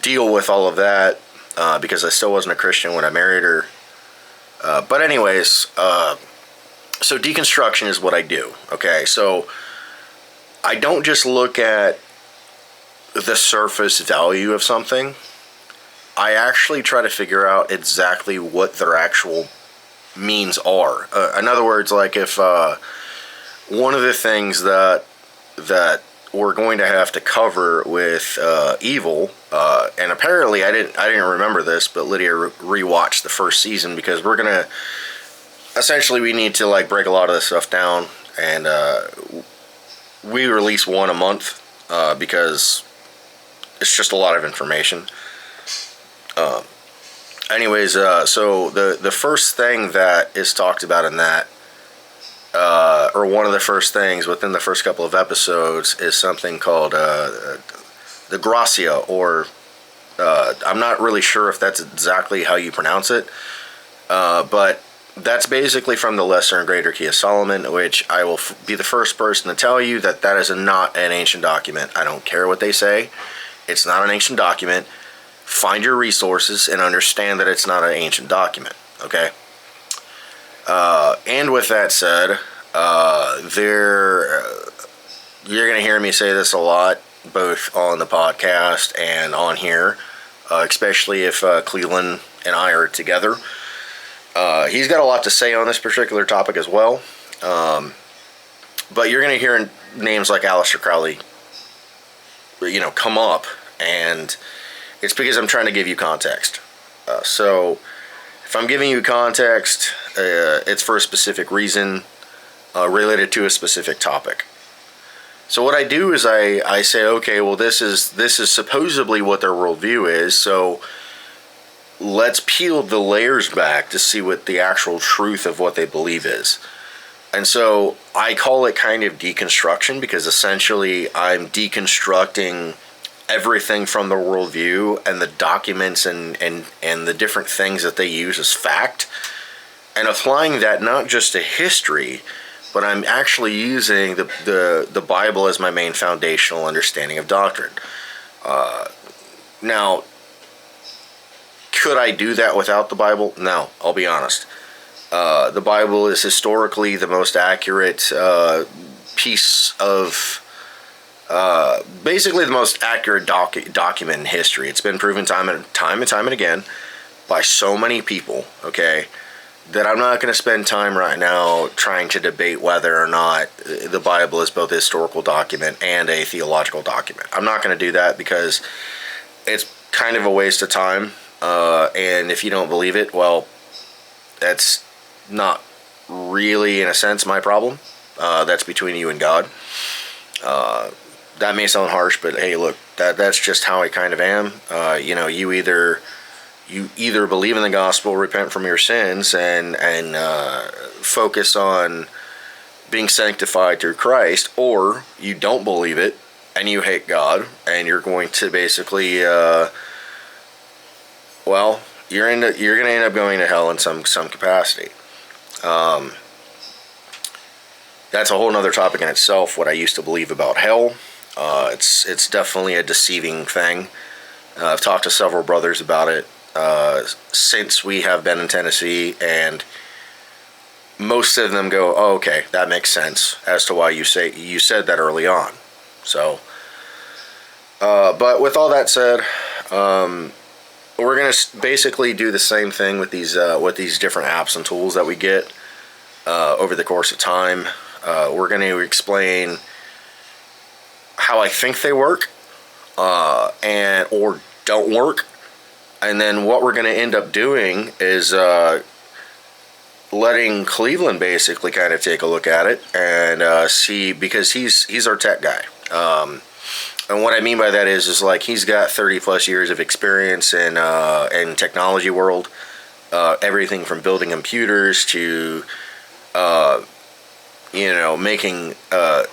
deal with all of that because I still wasn't a Christian when I married her. But anyways, so deconstruction is what I do. Okay, so I don't just look at the surface value of something. I actually try to figure out exactly what their actual means are. In other words, like if one of the things that we're going to have to cover with evil, and apparently I didn't remember this, but Lydia rewatched the first season because we're gonna essentially we need to like break a lot of this stuff down, and we release one a month because it's just a lot of information. Anyways, so the first thing that is talked about in that, or one of the first things within the first couple of episodes, is something called the Gracia, or I'm not really sure if that's exactly how you pronounce it, but that's basically from the Lesser and Greater Key of Solomon, which I will be the first person to tell you that is not an ancient document. I don't care what they say. It's not an ancient document. Find your resources and understand that it's not an ancient document, okay? And with that said, you're going to hear me say this a lot, both on the podcast and on here, especially if Cleveland and I are together. He's got a lot to say on this particular topic as well. But you're going to hear names like Aleister Crowley, come up, and it's because I'm trying to give you context. So if I'm giving you context, it's for a specific reason, related to a specific topic. So what I do is I say, okay, well, this is supposedly what their worldview is, so let's peel the layers back to see what the actual truth of what they believe is. And so I call it kind of deconstruction, because essentially I'm deconstructing everything from the worldview and the documents and the different things that they use as fact, and applying that not just to history, but I'm actually using the Bible as my main foundational understanding of doctrine. Now, Could I do that without the Bible? No, I'll be honest. The Bible is historically the most accurate piece of, basically the most accurate document in history. It's been proven time and time again by so many people, okay, that I'm not going to spend time right now trying to debate whether or not the Bible is both a historical document and a theological document. I'm not going to do that because it's kind of a waste of time. And if you don't believe it, well, that's not really, in a sense, my problem. That's between you and God. That may sound harsh, but hey, look, that's just how I kind of am. You either believe in the gospel, repent from your sins, and focus on being sanctified through Christ, or you don't believe it and you hate God, and you're going to basically, you're going to end up going to hell in some capacity. That's a whole nother topic in itself, what I used to believe about hell. It's definitely a deceiving thing. I've talked to several brothers about it since we have been in Tennessee, and most of them go, oh, okay, that makes sense as to why you said that early on. So, but with all that said, we're going to basically do the same thing with these different apps and tools that we get over the course of time. We're going to explain how I think they work or don't work. And then what we're going to end up doing is letting Cleveland basically kind of take a look at it and see, because he's our tech guy. And what I mean by that is like he's got 30 plus years of experience in technology world, everything from building computers to making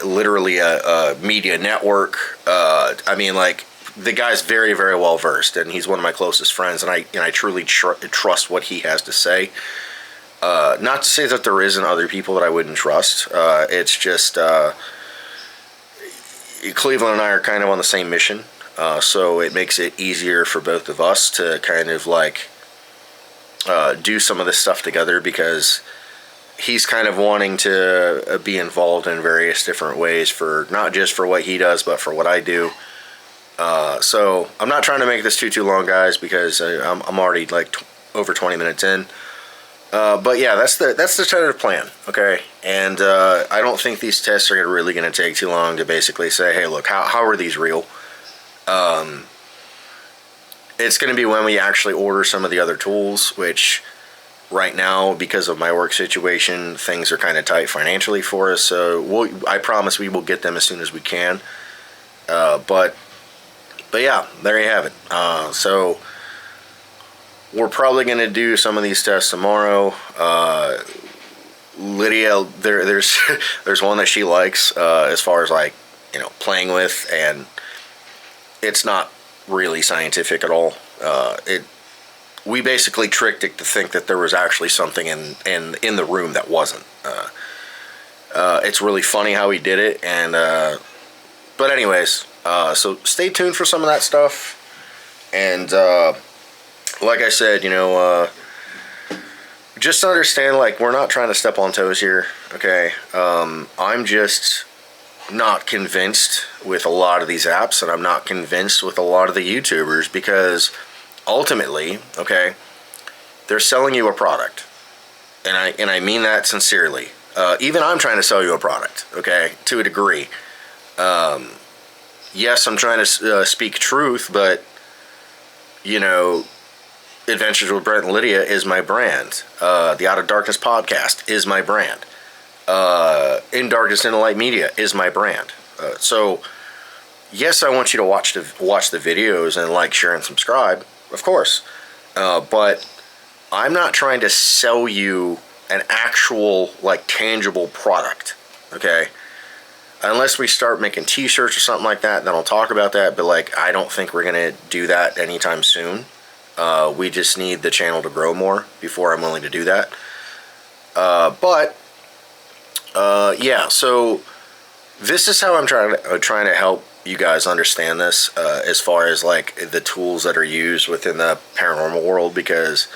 literally a media network. I mean, like, the guy's very, very well versed, and he's one of my closest friends, and I truly trust what he has to say. Not to say that there isn't other people that I wouldn't trust. It's just Cleveland and I are kind of on the same mission, so it makes it easier for both of us to kind of like do some of this stuff together, because he's kind of wanting to be involved in various different ways, for not just for what he does, but for what I do. So I'm not trying to make this too long, guys, because I'm already like over 20 minutes in. But yeah, that's the tentative plan, okay? And I don't think these tests are really going to take too long to basically say, hey, look, how are these real? It's going to be when we actually order some of the other tools, which right now, because of my work situation, things are kind of tight financially for us. So I promise we will get them as soon as we can. But yeah, there you have it. So we're probably going to do some of these tests tomorrow. Lydia, there's one that she likes as far as like, playing with, and it's not really scientific at all. We basically tricked it to think that there was actually something in the room that wasn't. It's really funny how he did it, and but anyways, so stay tuned for some of that stuff. And like I said, just understand, like, we're not trying to step on toes here, okay? I'm just not convinced with a lot of these apps, and I'm not convinced with a lot of the YouTubers, because ultimately, okay, they're selling you a product, and I mean that sincerely. Even I'm trying to sell you a product, okay, to a degree. Yes, I'm trying to speak truth, but Adventures with Brent and Lydia is my brand. The Out of Darkness podcast is my brand. In Darkness in the Light Media is my brand. So yes, I want you to watch the videos and like, share, and subscribe, of course. But I'm not trying to sell you an actual, like, tangible product, okay? Unless we start making t-shirts or something like that, then I'll talk about that. But, like, I don't think we're going to do that anytime soon. We just need the channel to grow more before I'm willing to do that. Yeah, so this is how I'm trying to help you guys understand this as far as like the tools that are used within the paranormal world, because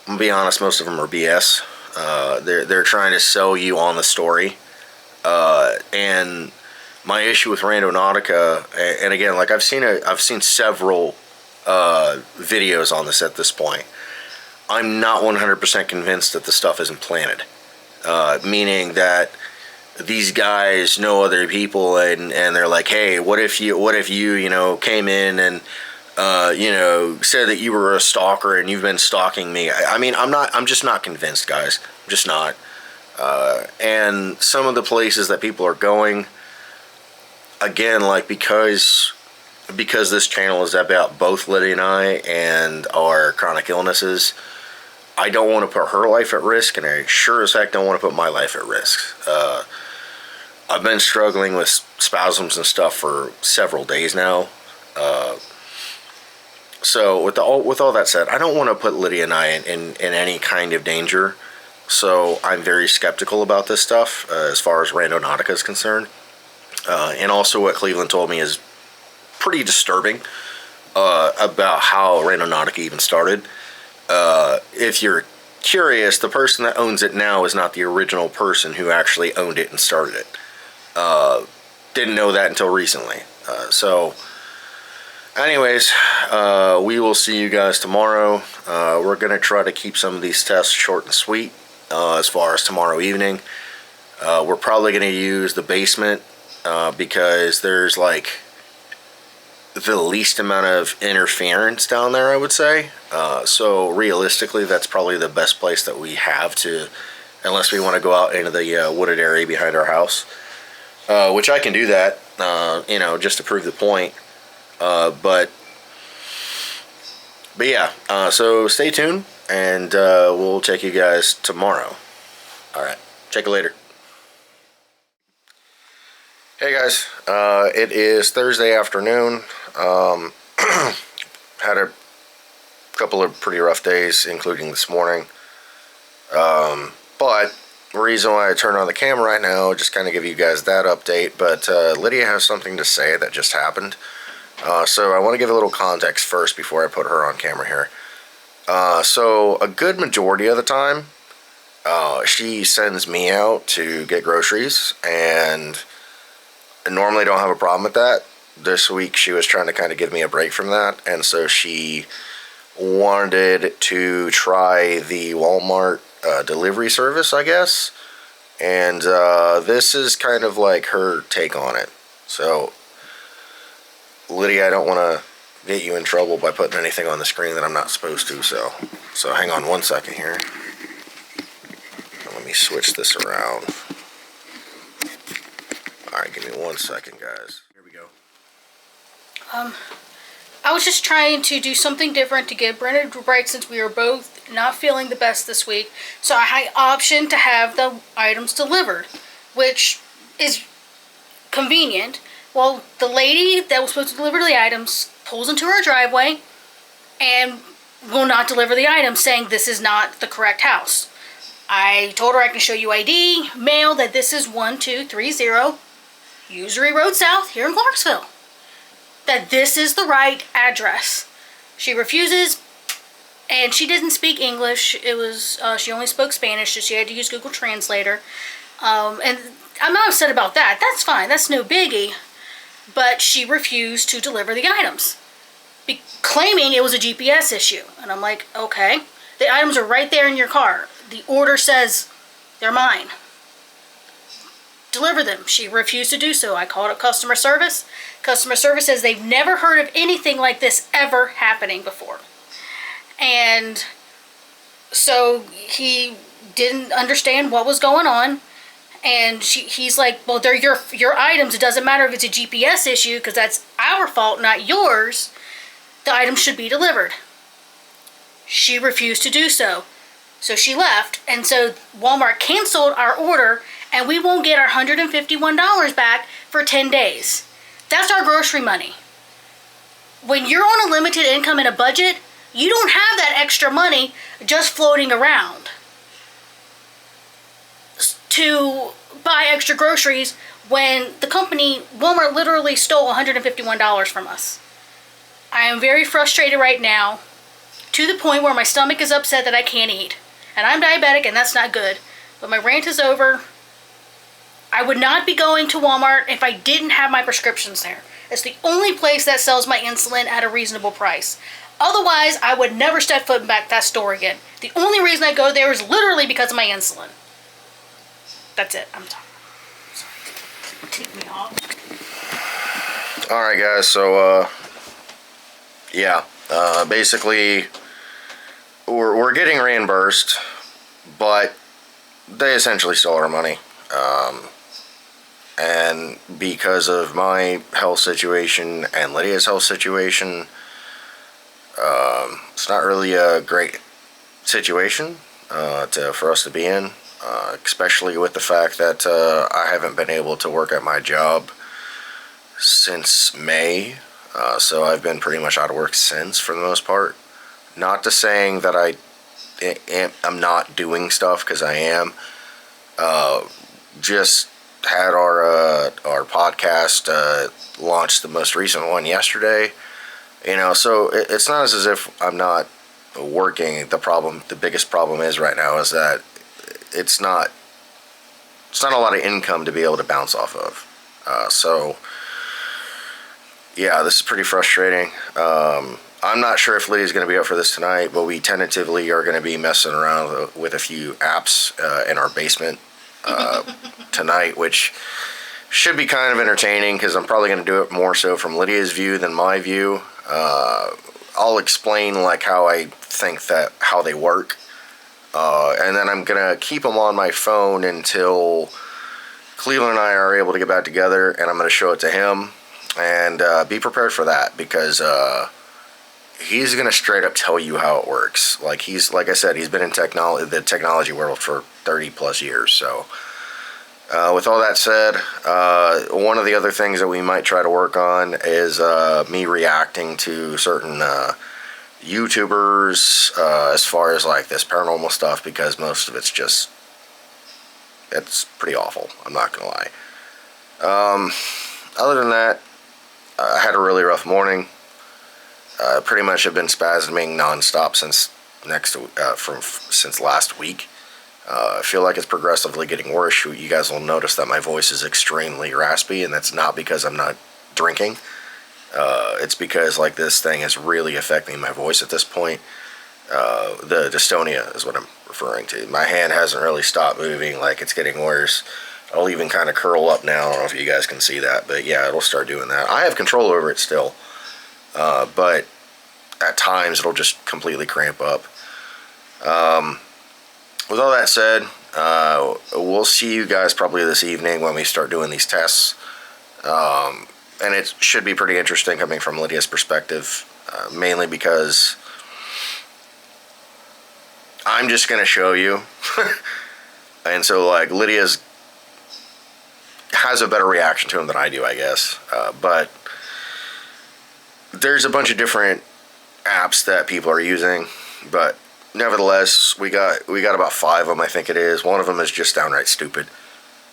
I'm gonna be honest, most of them are BS. They're trying to sell you on the story, and my issue with Randonautica, and again, like I've seen several videos on this at this point. I'm not 100% convinced that the stuff isn't planted, meaning that these guys know other people, and they're like, hey, what if you came in and said that you were a stalker and you've been stalking me. I mean, I'm just not convinced, guys. I'm just not. And some of the places that people are going, again, like because this channel is about both Lydia and I and our chronic illnesses, I don't want to put her life at risk, and I sure as heck don't want to put my life at risk. I've been struggling with spasms and stuff for several days now. So with all that said, I don't want to put Lydia and I in any kind of danger. So I'm very skeptical about this stuff as far as Randonautica is concerned. And also what Cleveland told me is pretty disturbing about how Randonautica even started. If you're curious, the person that owns it now is not the original person who actually owned it and started it. Didn't know that until recently. Anyways, we will see you guys tomorrow. We're going to try to keep some of these tests short and sweet as far as tomorrow evening. We're probably going to use the basement because there's like the least amount of interference down there, I would say. So realistically, that's probably the best place that we have to, unless we want to go out into the wooded area behind our house, which I can do that, just to prove the point. But yeah, so stay tuned, and we'll check you guys tomorrow. All right, check you later. Hey guys, it is Thursday afternoon. Had a couple of pretty rough days, including this morning. But the reason why I turned on the camera right now, just kind of give you guys that update. But Lydia has something to say that just happened. So I want to give a little context first before I put her on camera here. So a good majority of the time, she sends me out to get groceries, and I normally don't have a problem with that. This week she was trying to kind of give me a break from that, and so she wanted to try the Walmart delivery service, I guess. And this is kind of like her take on it. So Lydia, I don't want to get you in trouble by putting anything on the screen that I'm not supposed to, so hang on one second here. Let me switch this around. Alright, give me 1 second, guys. Here we go. I was just trying to do something different to give Brent a break since we were both not feeling the best this week. So I optioned to have the items delivered, which is convenient. Well, the lady that was supposed to deliver the items pulls into her driveway and will not deliver the items, saying this is not the correct house. I told her I can show you ID, mail, that this is 1230 Usury Road South here in Clarksville. That this is the right address. She refuses, and she didn't speak English. It was she only spoke Spanish, so she had to use Google Translator. And I'm not upset about that. That's fine. That's no biggie. But she refused to deliver the items, claiming it was a GPS issue. And I'm like, okay, the items are right there in your car. The order says they're mine. Deliver them. She refused to do so. I called up customer service. Customer service says they've never heard of anything like this ever happening before. And so he didn't understand what was going on. And he's like, well, they're your items. It doesn't matter if it's a GPS issue because that's our fault, not yours. The items should be delivered. She refused to do so. So she left. And so Walmart canceled our order, and we won't get our $151 back for 10 days. That's our grocery money. When you're on a limited income and a budget, you don't have that extra money just floating around to buy extra groceries when the company, Walmart, literally stole $151 from us. I am very frustrated right now, to the point where my stomach is upset that I can't eat. And I'm diabetic, and that's not good. But my rant is over. I would not be going to Walmart if I didn't have my prescriptions there. It's the only place that sells my insulin at a reasonable price. Otherwise, I would never step foot back that store again. The only reason I go there is literally because of my insulin. That's it. I'm done. Take me off. All right, guys. So, yeah. Basically, we're getting reimbursed, but they essentially stole our money. And because of my health situation and Lydia's health situation, it's not really a great situation for us to be in, especially with the fact that I haven't been able to work at my job since May. So I've been pretty much out of work since, for the most part. Not to saying that I'm not doing stuff, because I am. Just had our podcast launched, the most recent one yesterday. So it's not as if I'm not working. The biggest problem is right now is that it's not a lot of income to be able to bounce off of. So yeah, this is pretty frustrating. I'm not sure if Lydia's going to be up for this tonight, but we tentatively are going to be messing around with a few apps in our basement tonight, which should be kind of entertaining, because I'm probably going to do it more so from Lydia's view than my view. I'll explain like how I think how they work, and then I'm gonna keep them on my phone until Cleveland and I are able to get back together, and I'm gonna show it to him, and be prepared for that, because he's gonna straight up tell you how it works. Like I said, he's been in the technology world for 30 plus years. So with all that said, one of the other things that we might try to work on is me reacting to certain YouTubers as far as like this paranormal stuff, because most of it's pretty awful. I'm not gonna lie. Other than that, I had a really rough morning. Pretty much have been spasming nonstop since last week. I feel like it's progressively getting worse. You guys will notice that my voice is extremely raspy, and that's not because I'm not drinking. It's because like this thing is really affecting my voice at this point. The dystonia is what I'm referring to. My hand hasn't really stopped moving. Like, it's getting worse. I'll even kind of curl up now. I don't know if you guys can see that, but yeah, it'll start doing that. I have control over it still, but at times it'll just completely cramp up. With all that said, we'll see you guys probably this evening when we start doing these tests. And it should be pretty interesting coming from Lydia's perspective, mainly because I'm just going to show you. And so, like, Lydia's has a better reaction to him than I do, I guess. But there's a bunch of different apps that people are using, but nevertheless, we got about 5 of them, I think it is. One of them is just downright stupid.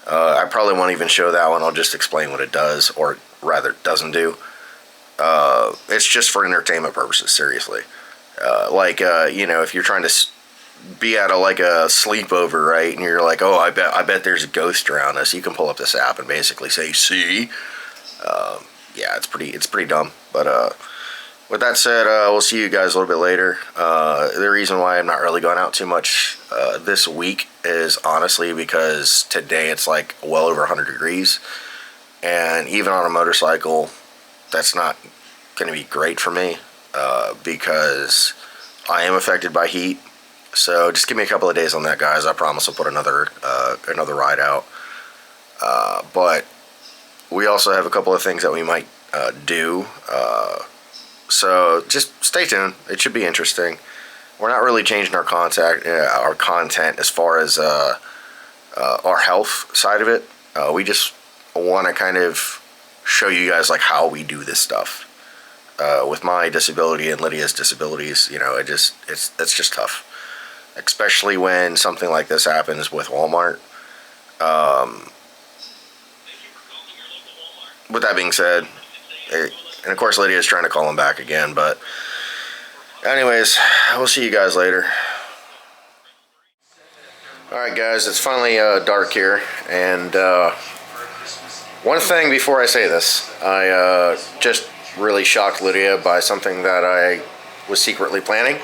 I probably won't even show that one. I'll just explain what it does, or rather doesn't do. It's just for entertainment purposes, seriously. If you're trying to be at a sleepover, right, and you're like, oh, I bet there's a ghost around us, you can pull up this app and basically say, see? Yeah, it's pretty dumb, but with that said, we'll see you guys a little bit later. The reason why I'm not really going out too much this week is honestly because today it's like well over 100 degrees. And even on a motorcycle, that's not going to be great for me because I am affected by heat. So just give me a couple of days on that, guys. I promise I'll put another ride out. But we also have a couple of things that we might do. So just stay tuned. It should be interesting. We're not really changing our content as far as our health side of it. We just want to kind of show you guys like how we do this stuff. With my disability and Lydia's disabilities, it's just tough, especially when something like this happens with Walmart. with that being said, and of course Lydia is trying to call him back again, but anyways, we'll see you guys later. Alright guys, it's finally dark here, and one thing before I say this, I just really shocked Lydia by something that I was secretly planning.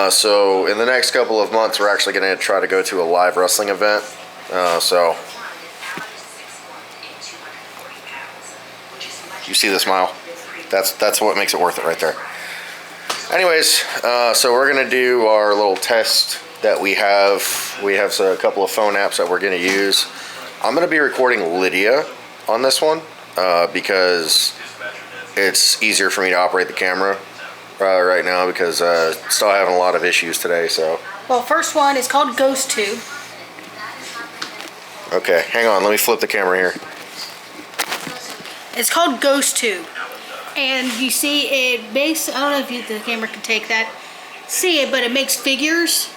So in the next couple of months, we're actually going to try to go to a live wrestling event. So you see the smile? That's what makes it worth it right there. Anyways, so we're going to do our little test that we have. We have a couple of phone apps that we're going to use. I'm going to be recording Lydia on this one because it's easier for me to operate the camera right now because still having a lot of issues today. So. Well, first one is called Ghost Tube. Okay, hang on. Let me flip the camera here. It's called Ghost Tube, and you see it makes. I don't know if the camera can take that. See it, but it makes figures,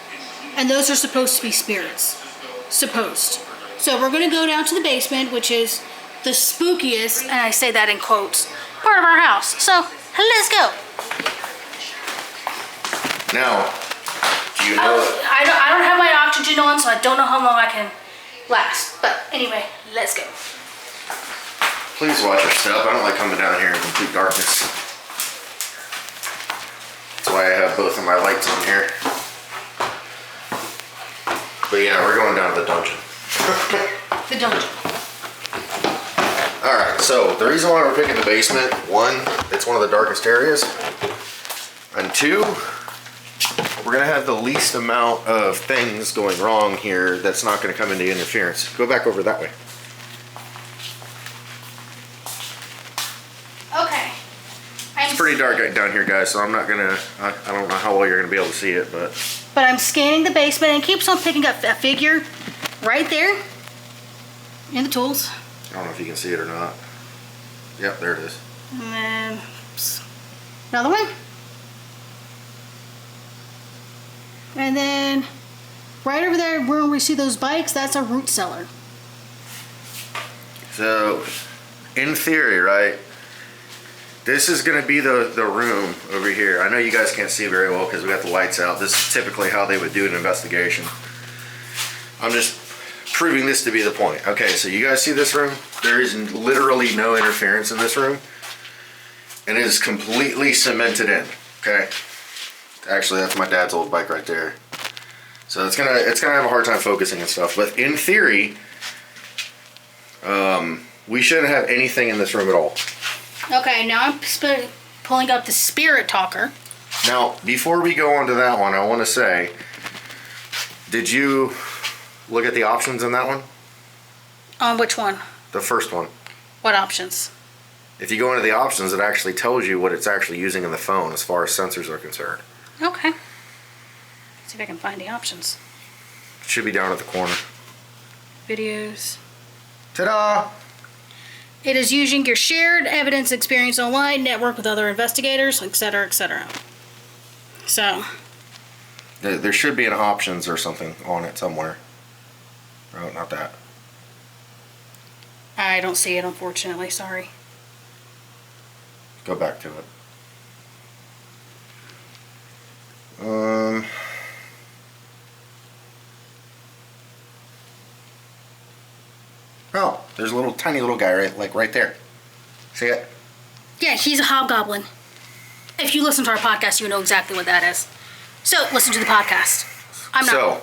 and those are supposed to be spirits. Supposed. So we're going to go down to the basement, which is the spookiest, and I say that in quotes, part of our house. So let's go. Now, do you know? I don't have my oxygen on, so I don't know how long I can last. But anyway, let's go. Please watch your step. I don't like coming down here in complete darkness. That's why I have both of my lights on here. But yeah, we're going down to the dungeon. The dungeon. Alright, so the reason why we're picking the basement, one, it's one of the darkest areas. And two, we're going to have the least amount of things going wrong here that's not going to come into interference. Go back over that way. Okay. It's pretty dark down here, guys, so I'm not going to, I don't know how well you're going to be able to see it, but I'm scanning the basement and it keeps on picking up a figure right there in the tools. I don't know if you can see it or not. Yep, there it is. And then another one. And then right over there where we see those bikes, that's a root cellar. So, in theory, right, this is going to be the room over here. I know you guys can't see very well because we got the lights out. This is typically how they would do an investigation. I'm just proving this to be the point. Okay, so you guys see this room? There is literally no interference in this room. And it is completely cemented in, okay? Actually, that's my dad's old bike right there. So it's gonna have a hard time focusing and stuff. But in theory, we shouldn't have anything in this room at all. Okay, now I'm pulling up the spirit talker. Now, before we go on to that one, I want to say, did you look at the options in that one? On which one? The first one. What options? If you go into the options, it actually tells you what it's actually using in the phone as far as sensors are concerned. Okay. Let's see if I can find the options. It should be down at the corner. Videos. Ta-da! It is using your shared evidence experience online, network with other investigators, etc., etc. So. There should be an options or something on it somewhere. Oh, not that. I don't see it, unfortunately. Sorry. Go back to it. Oh, there's a tiny little guy right there. See it? Yeah, he's a hobgoblin. If you listen to our podcast, you know exactly what that is. So, listen to the podcast. I'm not.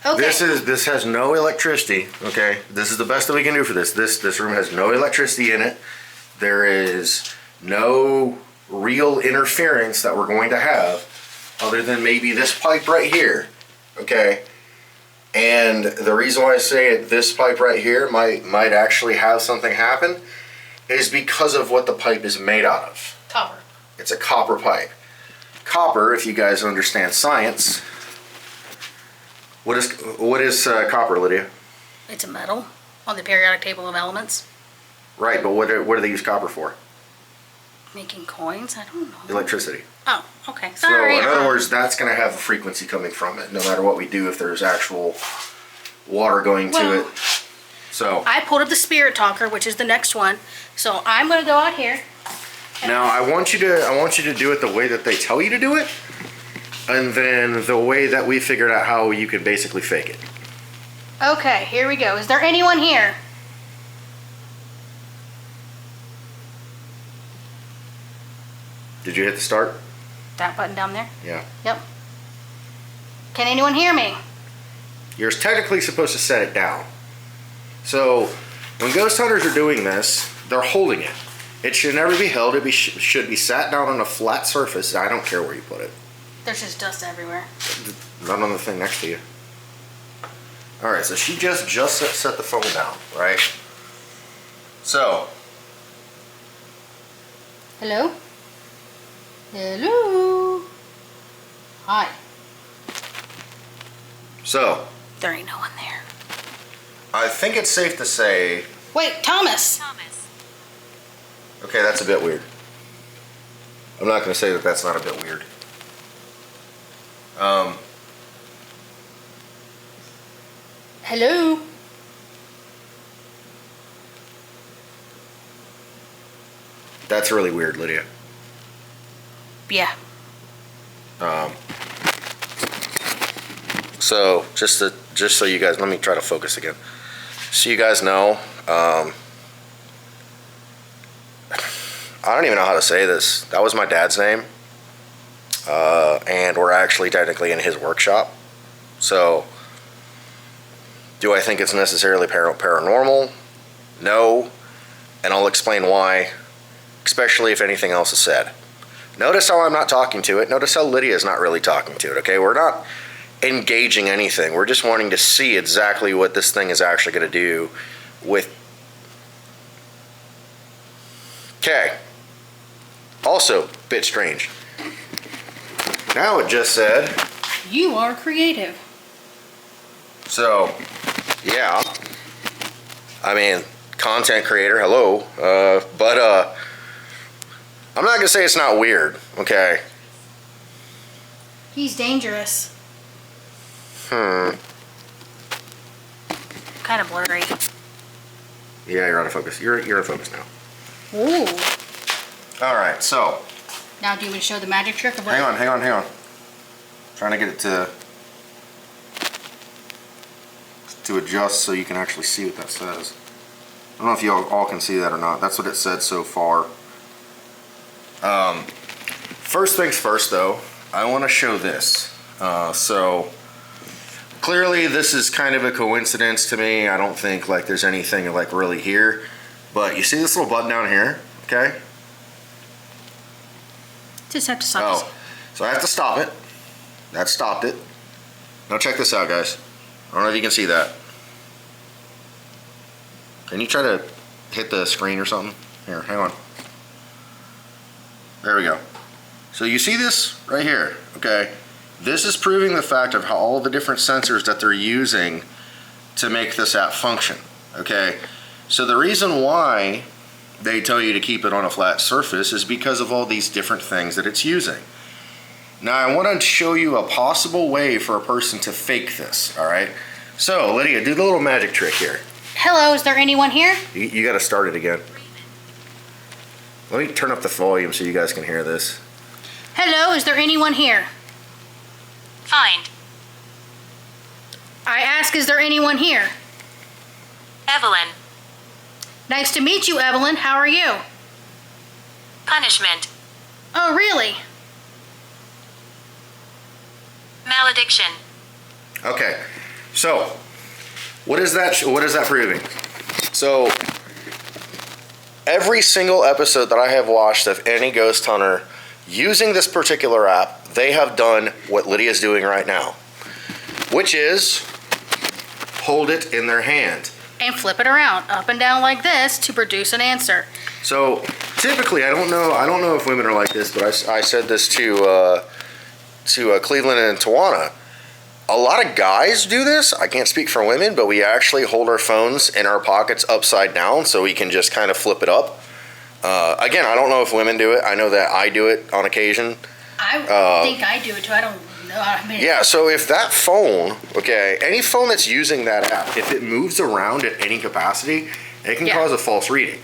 So, okay. This has no electricity, okay? This is the best that we can do for this. This room has no electricity in it. There is no real interference that we're going to have other than maybe this pipe right here, okay? And the reason why I say this pipe right here might actually have something happen is because of what the pipe is made out of. Copper. It's a copper pipe. Copper, if you guys understand science, what is copper, Lydia? It's a metal on the periodic table of elements. Right, but what do they use copper for? Making coins? I don't know. Electricity. Oh, okay. Sorry. So, in other words, that's going to have a frequency coming from it, no matter what we do, if there's actual water going to it. So I pulled up the Spirit Talker, which is the next one. So I'm gonna go out here. now I want you to do it the way that they tell you to do it, and then the way that we figured out how you can basically fake it. Okay, here we go. Is there anyone here? Did you hit the start? That button down there? Yeah. Yep. Can anyone hear me? You're technically supposed to set it down. So when ghost hunters are doing this, they're holding it. It should never be held. It should be sat down on a flat surface. I don't care where you put it. There's just dust everywhere. Not on the thing next to you. All right, so she just set the phone down, right? So. Hello? Hello? Hi. So. There ain't no one there. I think it's safe to say. Wait, Thomas. Okay, that's a bit weird. I'm not going to say that that's not a bit weird. Hello? That's really weird, Lydia. Yeah. So just so you guys, let me try to focus again. So you guys know, I don't even know how to say this. That was my dad's name, and we're actually technically in his workshop. So, do I think it's necessarily paranormal? No, and I'll explain why, especially if anything else is said. Notice how I'm not talking to it. Notice how Lydia is not really talking to it, okay? We're not engaging anything. We're just wanting to see exactly what this thing is actually going to do with... Okay. Also, bit strange. Now it just said... You are creative. So, yeah. I mean, content creator, hello. But I'm not going to say it's not weird, okay? He's dangerous. Hmm. Kind of blurry. Yeah, you're out of focus. You're in focus now. Ooh. All right, so... Now do you want to show the magic trick of what? Hang on. Trying to get it to adjust so you can actually see what that says. I don't know if you all can see that or not. That's what it said so far. First things first, though, I want to show this. So clearly, this is kind of a coincidence to me. I don't think like there's anything like really here, but you see this little button down here, okay? Just have to stop. Oh, so I have to stop it. That stopped it. Now check this out, guys. I don't know if you can see that. Can you try to hit the screen or something? Here, hang on. There we go. So you see this right here, okay? This is proving the fact of how all the different sensors that they're using to make this app function, okay? So the reason why they tell you to keep it on a flat surface is because of all these different things that it's using. Now I want to show you a possible way for a person to fake this, all right? So Lydia, do the little magic trick here. Hello, is there anyone here? You got to start it again. Let me turn up the volume so you guys can hear this. Hello, is there anyone here? Find. I ask, is there anyone here? Evelyn. Nice to meet you, Evelyn. How are you? Punishment. Oh, really? Malediction. Okay, so what is that proving? So every single episode that I have watched of any ghost hunter using this particular app, they have done what Lydia's doing right now, which is hold it in their hand. And flip it around, up and down like this to produce an answer. So typically, I don't know if women are like this, but I said this to Cleveland and Tawana. A lot of guys do this. I can't speak for women, but we actually hold our phones in our pockets upside down so we can just kind of flip it up. Again, I don't know if women do it. I know that I do it on occasion. I think I do it too. I don't know. I mean, Yeah, so if that phone, okay, any phone that's using that app, if it moves around at any capacity, it can cause a false reading.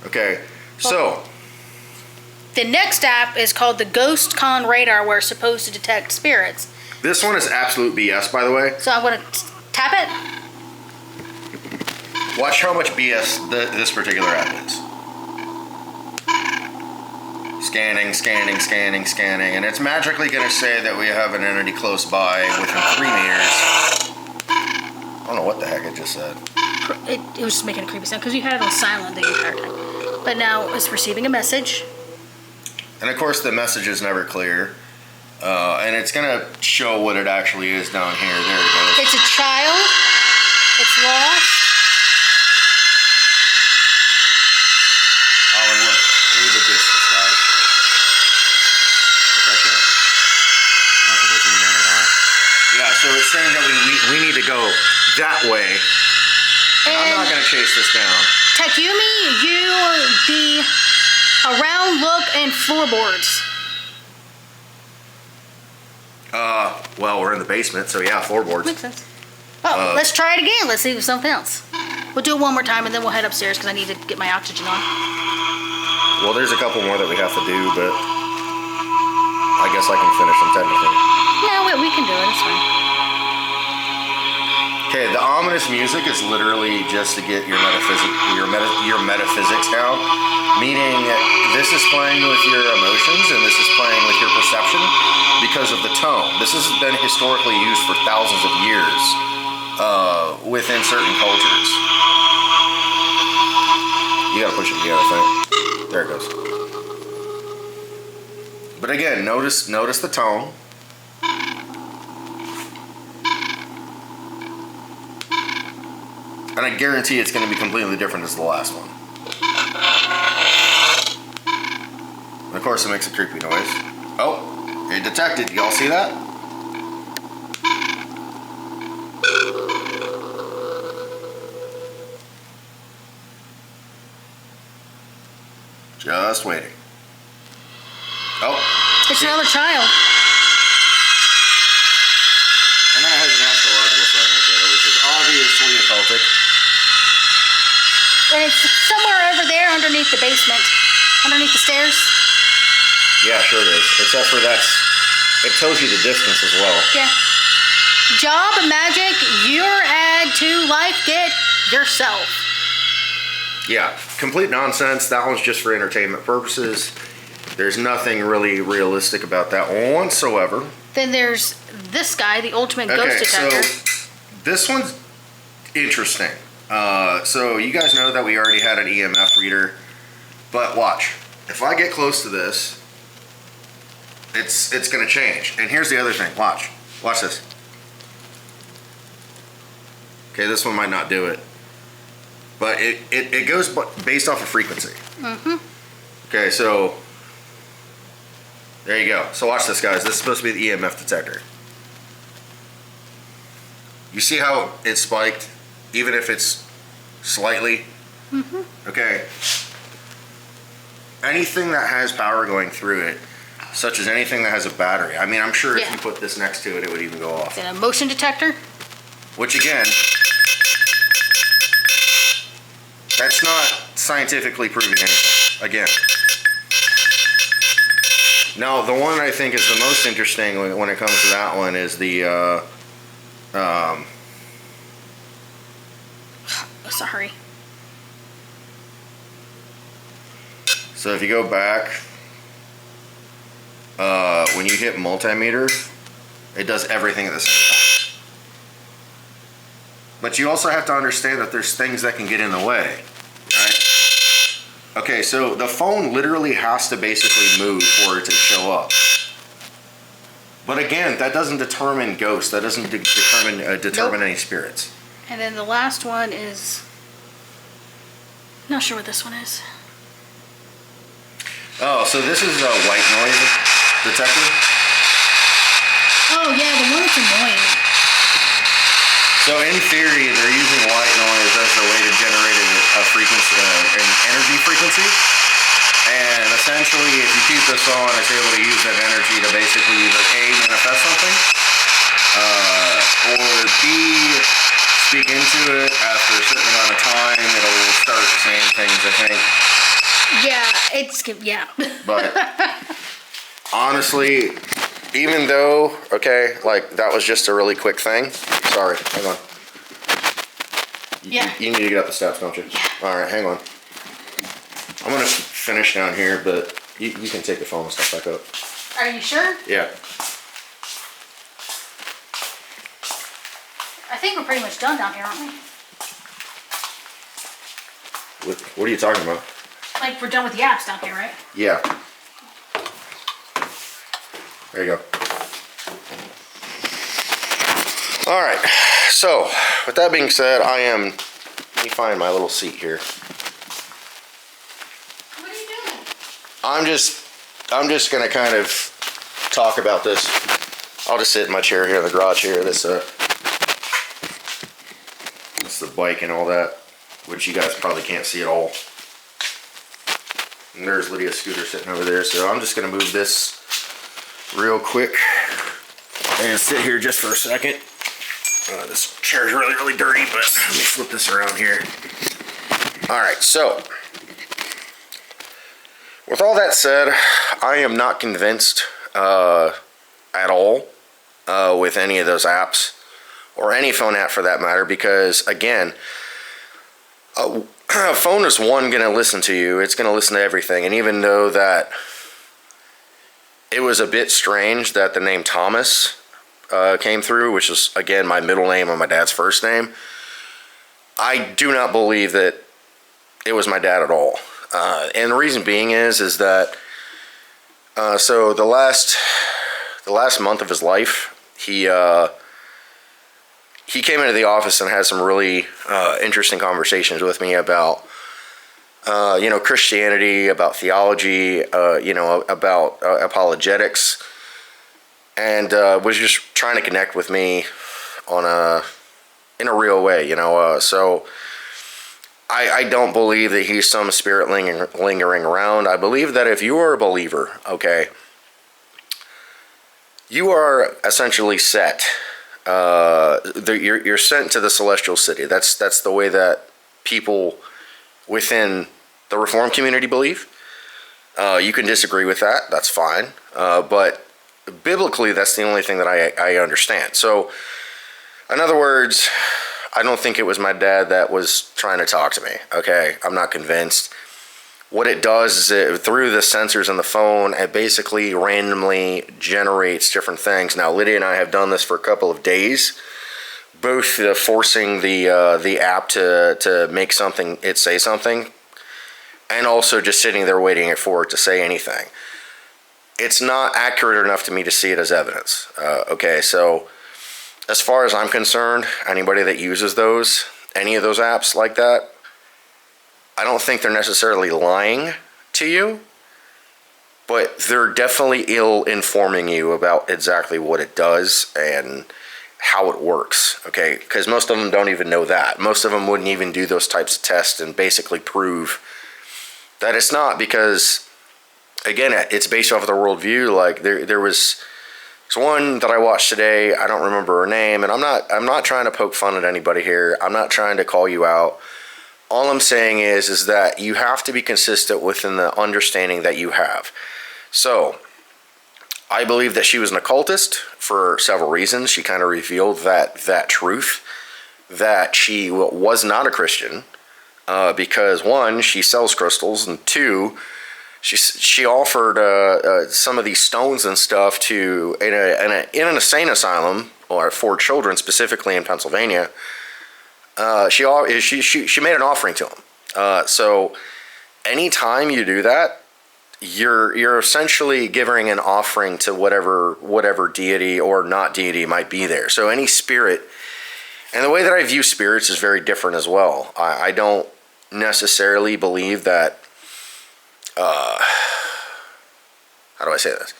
Okay, so. The next app is called the Ghost Con Radar, where it's supposed to detect spirits. This one is absolute BS, by the way. So I'm going to tap it. Watch how much BS this particular app is. Scanning, scanning, scanning, scanning, and it's magically going to say that we have an entity close by within 3 meters. I don't know what the heck it just said. It was just making a creepy sound because you had it on silent the entire time. But now it's receiving a message. And of course the message is never clear. And it's going to show what it actually is down here. There it goes. It's a child. It's lost. Oh, and look at the distance, guys. Look right there. Not that it's in there or not. Yeah, so it's saying that we need to go that way. And I'm not going to chase this down. Takumi, the around look and floorboards. Well, we're in the basement, so yeah, floorboards. Makes sense. Oh, let's try it again. Let's see if it's something else. We'll do it one more time and then we'll head upstairs because I need to get my oxygen on. Well, there's a couple more that we have to do, but I guess I can finish them technically. No, we can do it. It's fine. Okay, the ominous music is literally just to get your metaphysics down. Meaning, this is playing with your emotions and this is playing with your perception because of the tone. This has been historically used for thousands of years within certain cultures. You gotta push it together, I think. There it goes. But again, notice the tone. And I guarantee it's going to be completely different as the last one. And of course, it makes a creepy noise. Oh, it detected. Y'all see that? Just waiting. Oh. It's another child. And then it has an astrological sign right there, which is obviously occultic. And it's somewhere over there underneath the basement. Underneath the stairs. Yeah, sure it is. Except for it tells you the distance as well. Yeah. Job magic, your add to life get yourself. Yeah, complete nonsense. That one's just for entertainment purposes. There's nothing really realistic about that one whatsoever. Then there's this guy, the ultimate ghost detector. So this one's interesting. So you guys know that we already had an EMF reader, but watch. If I get close to this, it's going to change. And here's the other thing. Watch this. Okay, this one might not do it, but it goes based off of frequency. Mm-hmm. Okay, so there you go. So watch this, guys. This is supposed to be the EMF detector. You see how it spiked, even if it's slightly? Mm-hmm. Okay. Anything that has power going through it, such as anything that has a battery. I mean, I'm sure if you put this next to it, it would even go off. Then a motion detector. Which again, that's not scientifically proving anything. Again. Now, the one I think is the most interesting when it comes to that one is the, Sorry. So if you go back, when you hit multimeter, it does everything at the same time. But you also have to understand that there's things that can get in the way, right? Okay, so the phone literally has to basically move for it to show up. But again, that doesn't determine ghosts. That doesn't determine Nope. any spirits. And then the last one is, not sure what this one is. Oh, so this is a white noise detector. Oh yeah, the one that's annoying. So in theory, they're using white noise as a way to generate a frequency, an energy frequency. And essentially, if you keep this on, it's able to use that energy to basically either A, manifest something, or B, speak into it. After a certain amount of time, it'll start saying things, I think. Yeah, But honestly, even though, okay, like that was just a really quick thing. Sorry, hang on. Yeah. You need to get up the steps, don't you? Yeah. All right, hang on. I'm gonna finish down here, but you can take the phone and stuff back up. Are you sure? Yeah. I think we're pretty much done down here, aren't we? What are you talking about? Like, we're done with the apps down here, right? Yeah. There you go. All right. So, with that being said, let me find my little seat here. What are you doing? I'm just gonna kind of talk about this. I'll just sit in my chair here in the garage here. This the bike and all that, which you guys probably can't see at all. And there's Lydia's scooter sitting over there. So I'm just gonna move this real quick and sit here just for a second. This chair is really, really dirty, but let me flip this around here. All right, so with all that said, I am not convinced at all with any of those apps, or any phone app for that matter, because again, a phone is going to listen to you. It's going to listen to everything. And even though that it was a bit strange that the name Thomas came through, which is again my middle name and my dad's first name, I do not believe that it was my dad at all. And the reason being is that so the last month of his life, he came into the office and had some really interesting conversations with me about Christianity, about theology, about apologetics, and was just trying to connect with me in a real way, so I don't believe that he's some spirit lingering around. I believe that if you are a believer, okay, you are essentially set. You're sent to the celestial city. That's the way that people within the Reformed community believe. You can disagree with that. That's fine. But biblically, that's the only thing that I understand. So, in other words, I don't think it was my dad that was trying to talk to me. Okay, I'm not convinced. What it does is through the sensors on the phone, it basically randomly generates different things. Now, Lydia and I have done this for a couple of days, both forcing the app to make it say something, and also just sitting there waiting for it to say anything. It's not accurate enough to me to see it as evidence. Okay, so as far as I'm concerned, anybody that uses any of those apps like that, I don't think they're necessarily lying to you, but they're definitely ill-informing you about exactly what it does and how it works, okay? Because most of them don't even know that. Most of them wouldn't even do those types of tests and basically prove that it's not, because, again, it's based off of their worldview. Like, there was one that I watched today. I don't remember her name, and I'm not trying to poke fun at anybody here. I'm not trying to call you out. All I'm saying is that you have to be consistent within the understanding that you have. So, I believe that she was an occultist for several reasons. She kind of revealed that truth, that she was not a Christian, because one, she sells crystals, and two, she offered some of these stones and stuff to in an insane asylum, or for children specifically in Pennsylvania. She made an offering to them. So anytime you do that, you're essentially giving an offering to whatever deity or not deity might be there. So any spirit, and the way that I view spirits is very different as well. I don't necessarily believe that. How do I say this?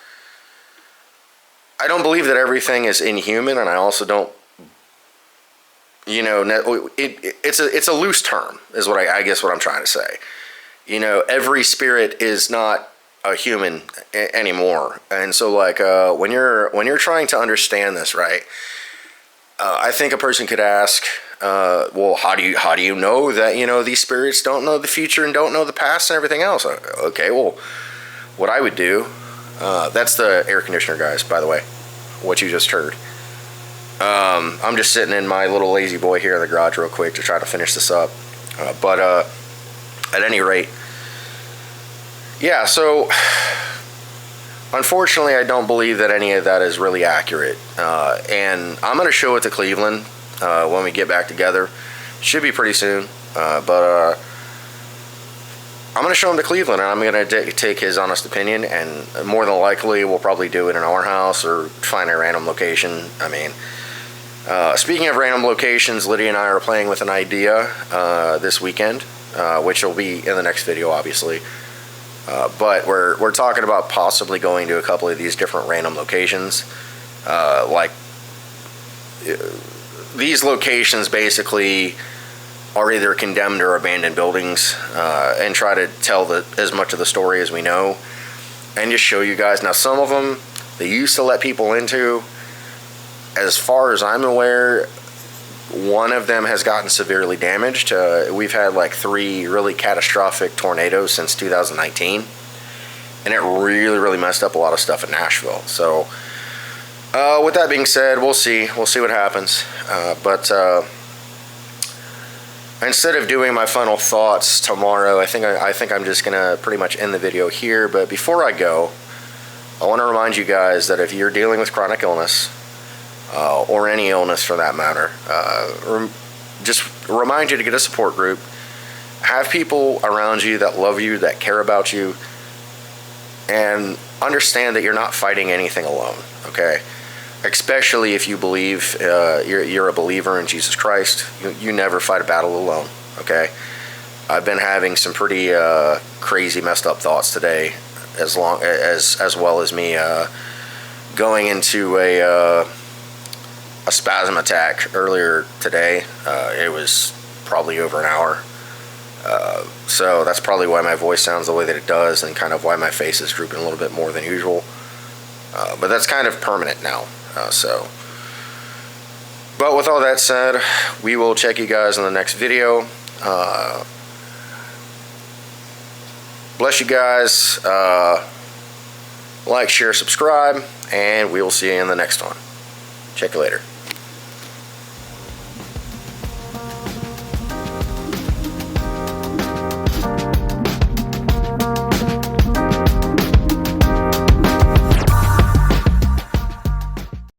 I don't believe that everything is inhuman, and I also don't. It's a loose term, is what I guess what I'm trying to say. you know, every spirit is not a human anymore. And so like when you're trying to understand this, right, I think a person could ask, well, how do you know that, you know, these spirits don't know the future and don't know the past and everything else? Okay, well, what I would do, that's the air conditioner, guys, by the way, what you just heard. I'm just sitting in my little lazy boy here in the garage real quick to try to finish this up. But at any rate, yeah, so unfortunately, I don't believe that any of that is really accurate. And I'm going to show it to Cleveland when we get back together. Should be pretty soon. But I'm going to show him to Cleveland, and I'm going to take his honest opinion. And more than likely, we'll probably do it in our house or find a random location. I mean, speaking of random locations, Lydia and I are playing with an idea this weekend, which will be in the next video, obviously. But we're talking about possibly going to a couple of these different random locations. Like these locations basically are either condemned or abandoned buildings, and try to tell as much of the story as we know, and just show you guys. Now, some of them they used to let people into. As far as I'm aware, one of them has gotten severely damaged. We've had like 3 really catastrophic tornadoes since 2019, and it really messed up a lot of stuff in Nashville. So with that being said, we'll see what happens. But instead of doing my final thoughts tomorrow, I think I'm just gonna pretty much end the video here. But before I go, I want to remind you guys that if you're dealing with chronic illness, or any illness for that matter, just remind you to get a support group. Have people around you that love you, that care about you, and understand that you're not fighting anything alone, okay? Especially if you believe you're a believer in Jesus Christ. You never fight a battle alone, okay? I've been having some pretty crazy, messed up thoughts today, as well as me going into a spasm attack earlier today. It was probably over an hour. So that's probably why my voice sounds the way that it does, and kind of why my face is drooping a little bit more than usual. But that's kind of permanent now. But with all that said, we will check you guys in the next video. Bless you guys. Like, share, subscribe, and we will see you in the next one. Check you later.